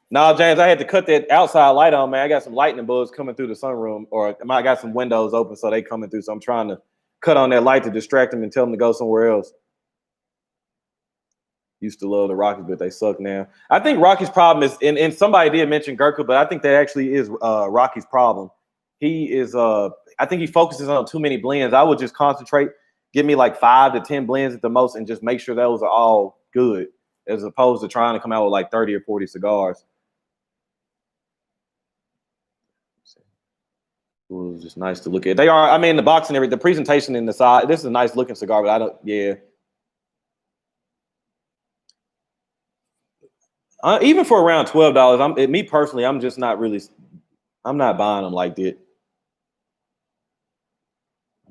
Nah, James, I had to cut that outside light on, man. I got some lightning bugs coming through the sunroom, or I got some windows open, so they coming through. So I'm trying to cut on that light to distract them and tell them to go somewhere else. Used to love the Rockies, but they suck now. I think Rocky's problem is, and somebody did mention Gurkha, but I think that actually is Rocky's problem. He is, I think he focuses on too many blends. I would just concentrate, give me like 5 to 10 blends at the most, and just make sure those are all good, as opposed to trying to come out with like 30 or 40 cigars. It was just nice to look at. They are, I mean, the box and everything, the presentation in the side. This is a nice looking cigar, but I don't, yeah. Even for around $12, me personally, I'm just not really, I'm not buying them like that.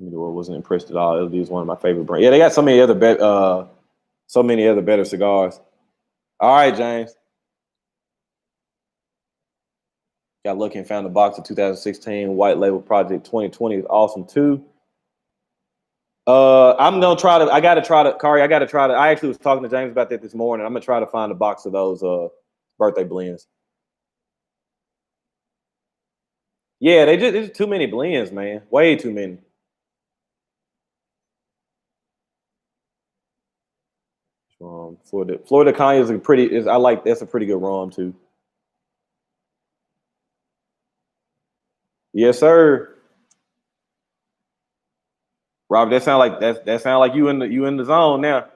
I wasn't impressed at all. LD is one of my favorite brands. Yeah, they got so many other better cigars. All right, James. Got lucky and found the box of 2016 White Label Project 2020 is awesome too. I'm gonna try to. I gotta try to. Kari, I gotta try to. I actually was talking to James about that this morning. I'm gonna try to find a box of those birthday blends. Yeah, there's too many blends, man. Way too many. Florida Kanye is that's a pretty good rum too. Yes, sir. Robert, that sound like you in the zone now.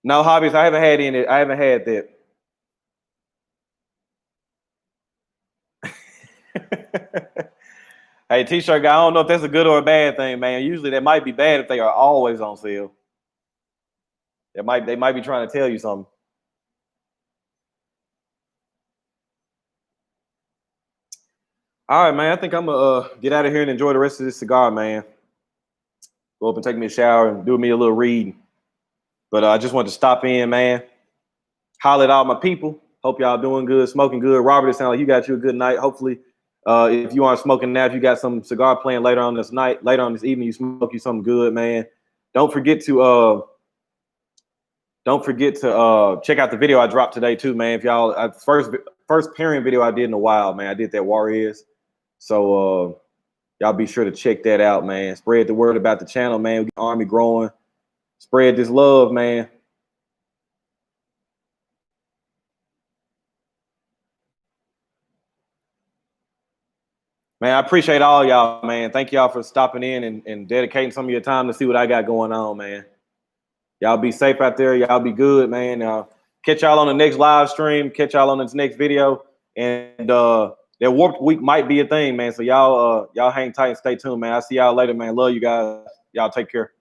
No hobbies. I haven't had any. I haven't had that. Hey, t-shirt guy, I don't know if that's a good or a bad thing, man. Usually that might be bad if they are always on sale. They might be trying to tell you something. All right, man. I think I'm gonna get out of here and enjoy the rest of this cigar, man. Go up and take me a shower and do me a little reading. But I just wanted to stop in, man. Holler at all my people. Hope y'all doing good, smoking good. Robert, it sounds like you got you a good night. Hopefully If you aren't smoking now, if you got some cigar playing later on this night, later on this evening, you smoke you something good, man. Don't forget to check out the video I dropped today too, man. If y'all first pairing video I did in a while, man. I did that Warriors. So y'all be sure to check that out, man. Spread the word about the channel, man. We get the army growing. Spread this love, man. Man, I appreciate all y'all, man. Thank y'all for stopping in and dedicating some of your time to see what I got going on, man. Y'all be safe out there. Y'all be good, man. Catch y'all on the next live stream. Catch y'all on this next video. And that warped week might be a thing, man. So y'all hang tight and stay tuned, man. I'll see y'all later, man. Love you guys. Y'all take care.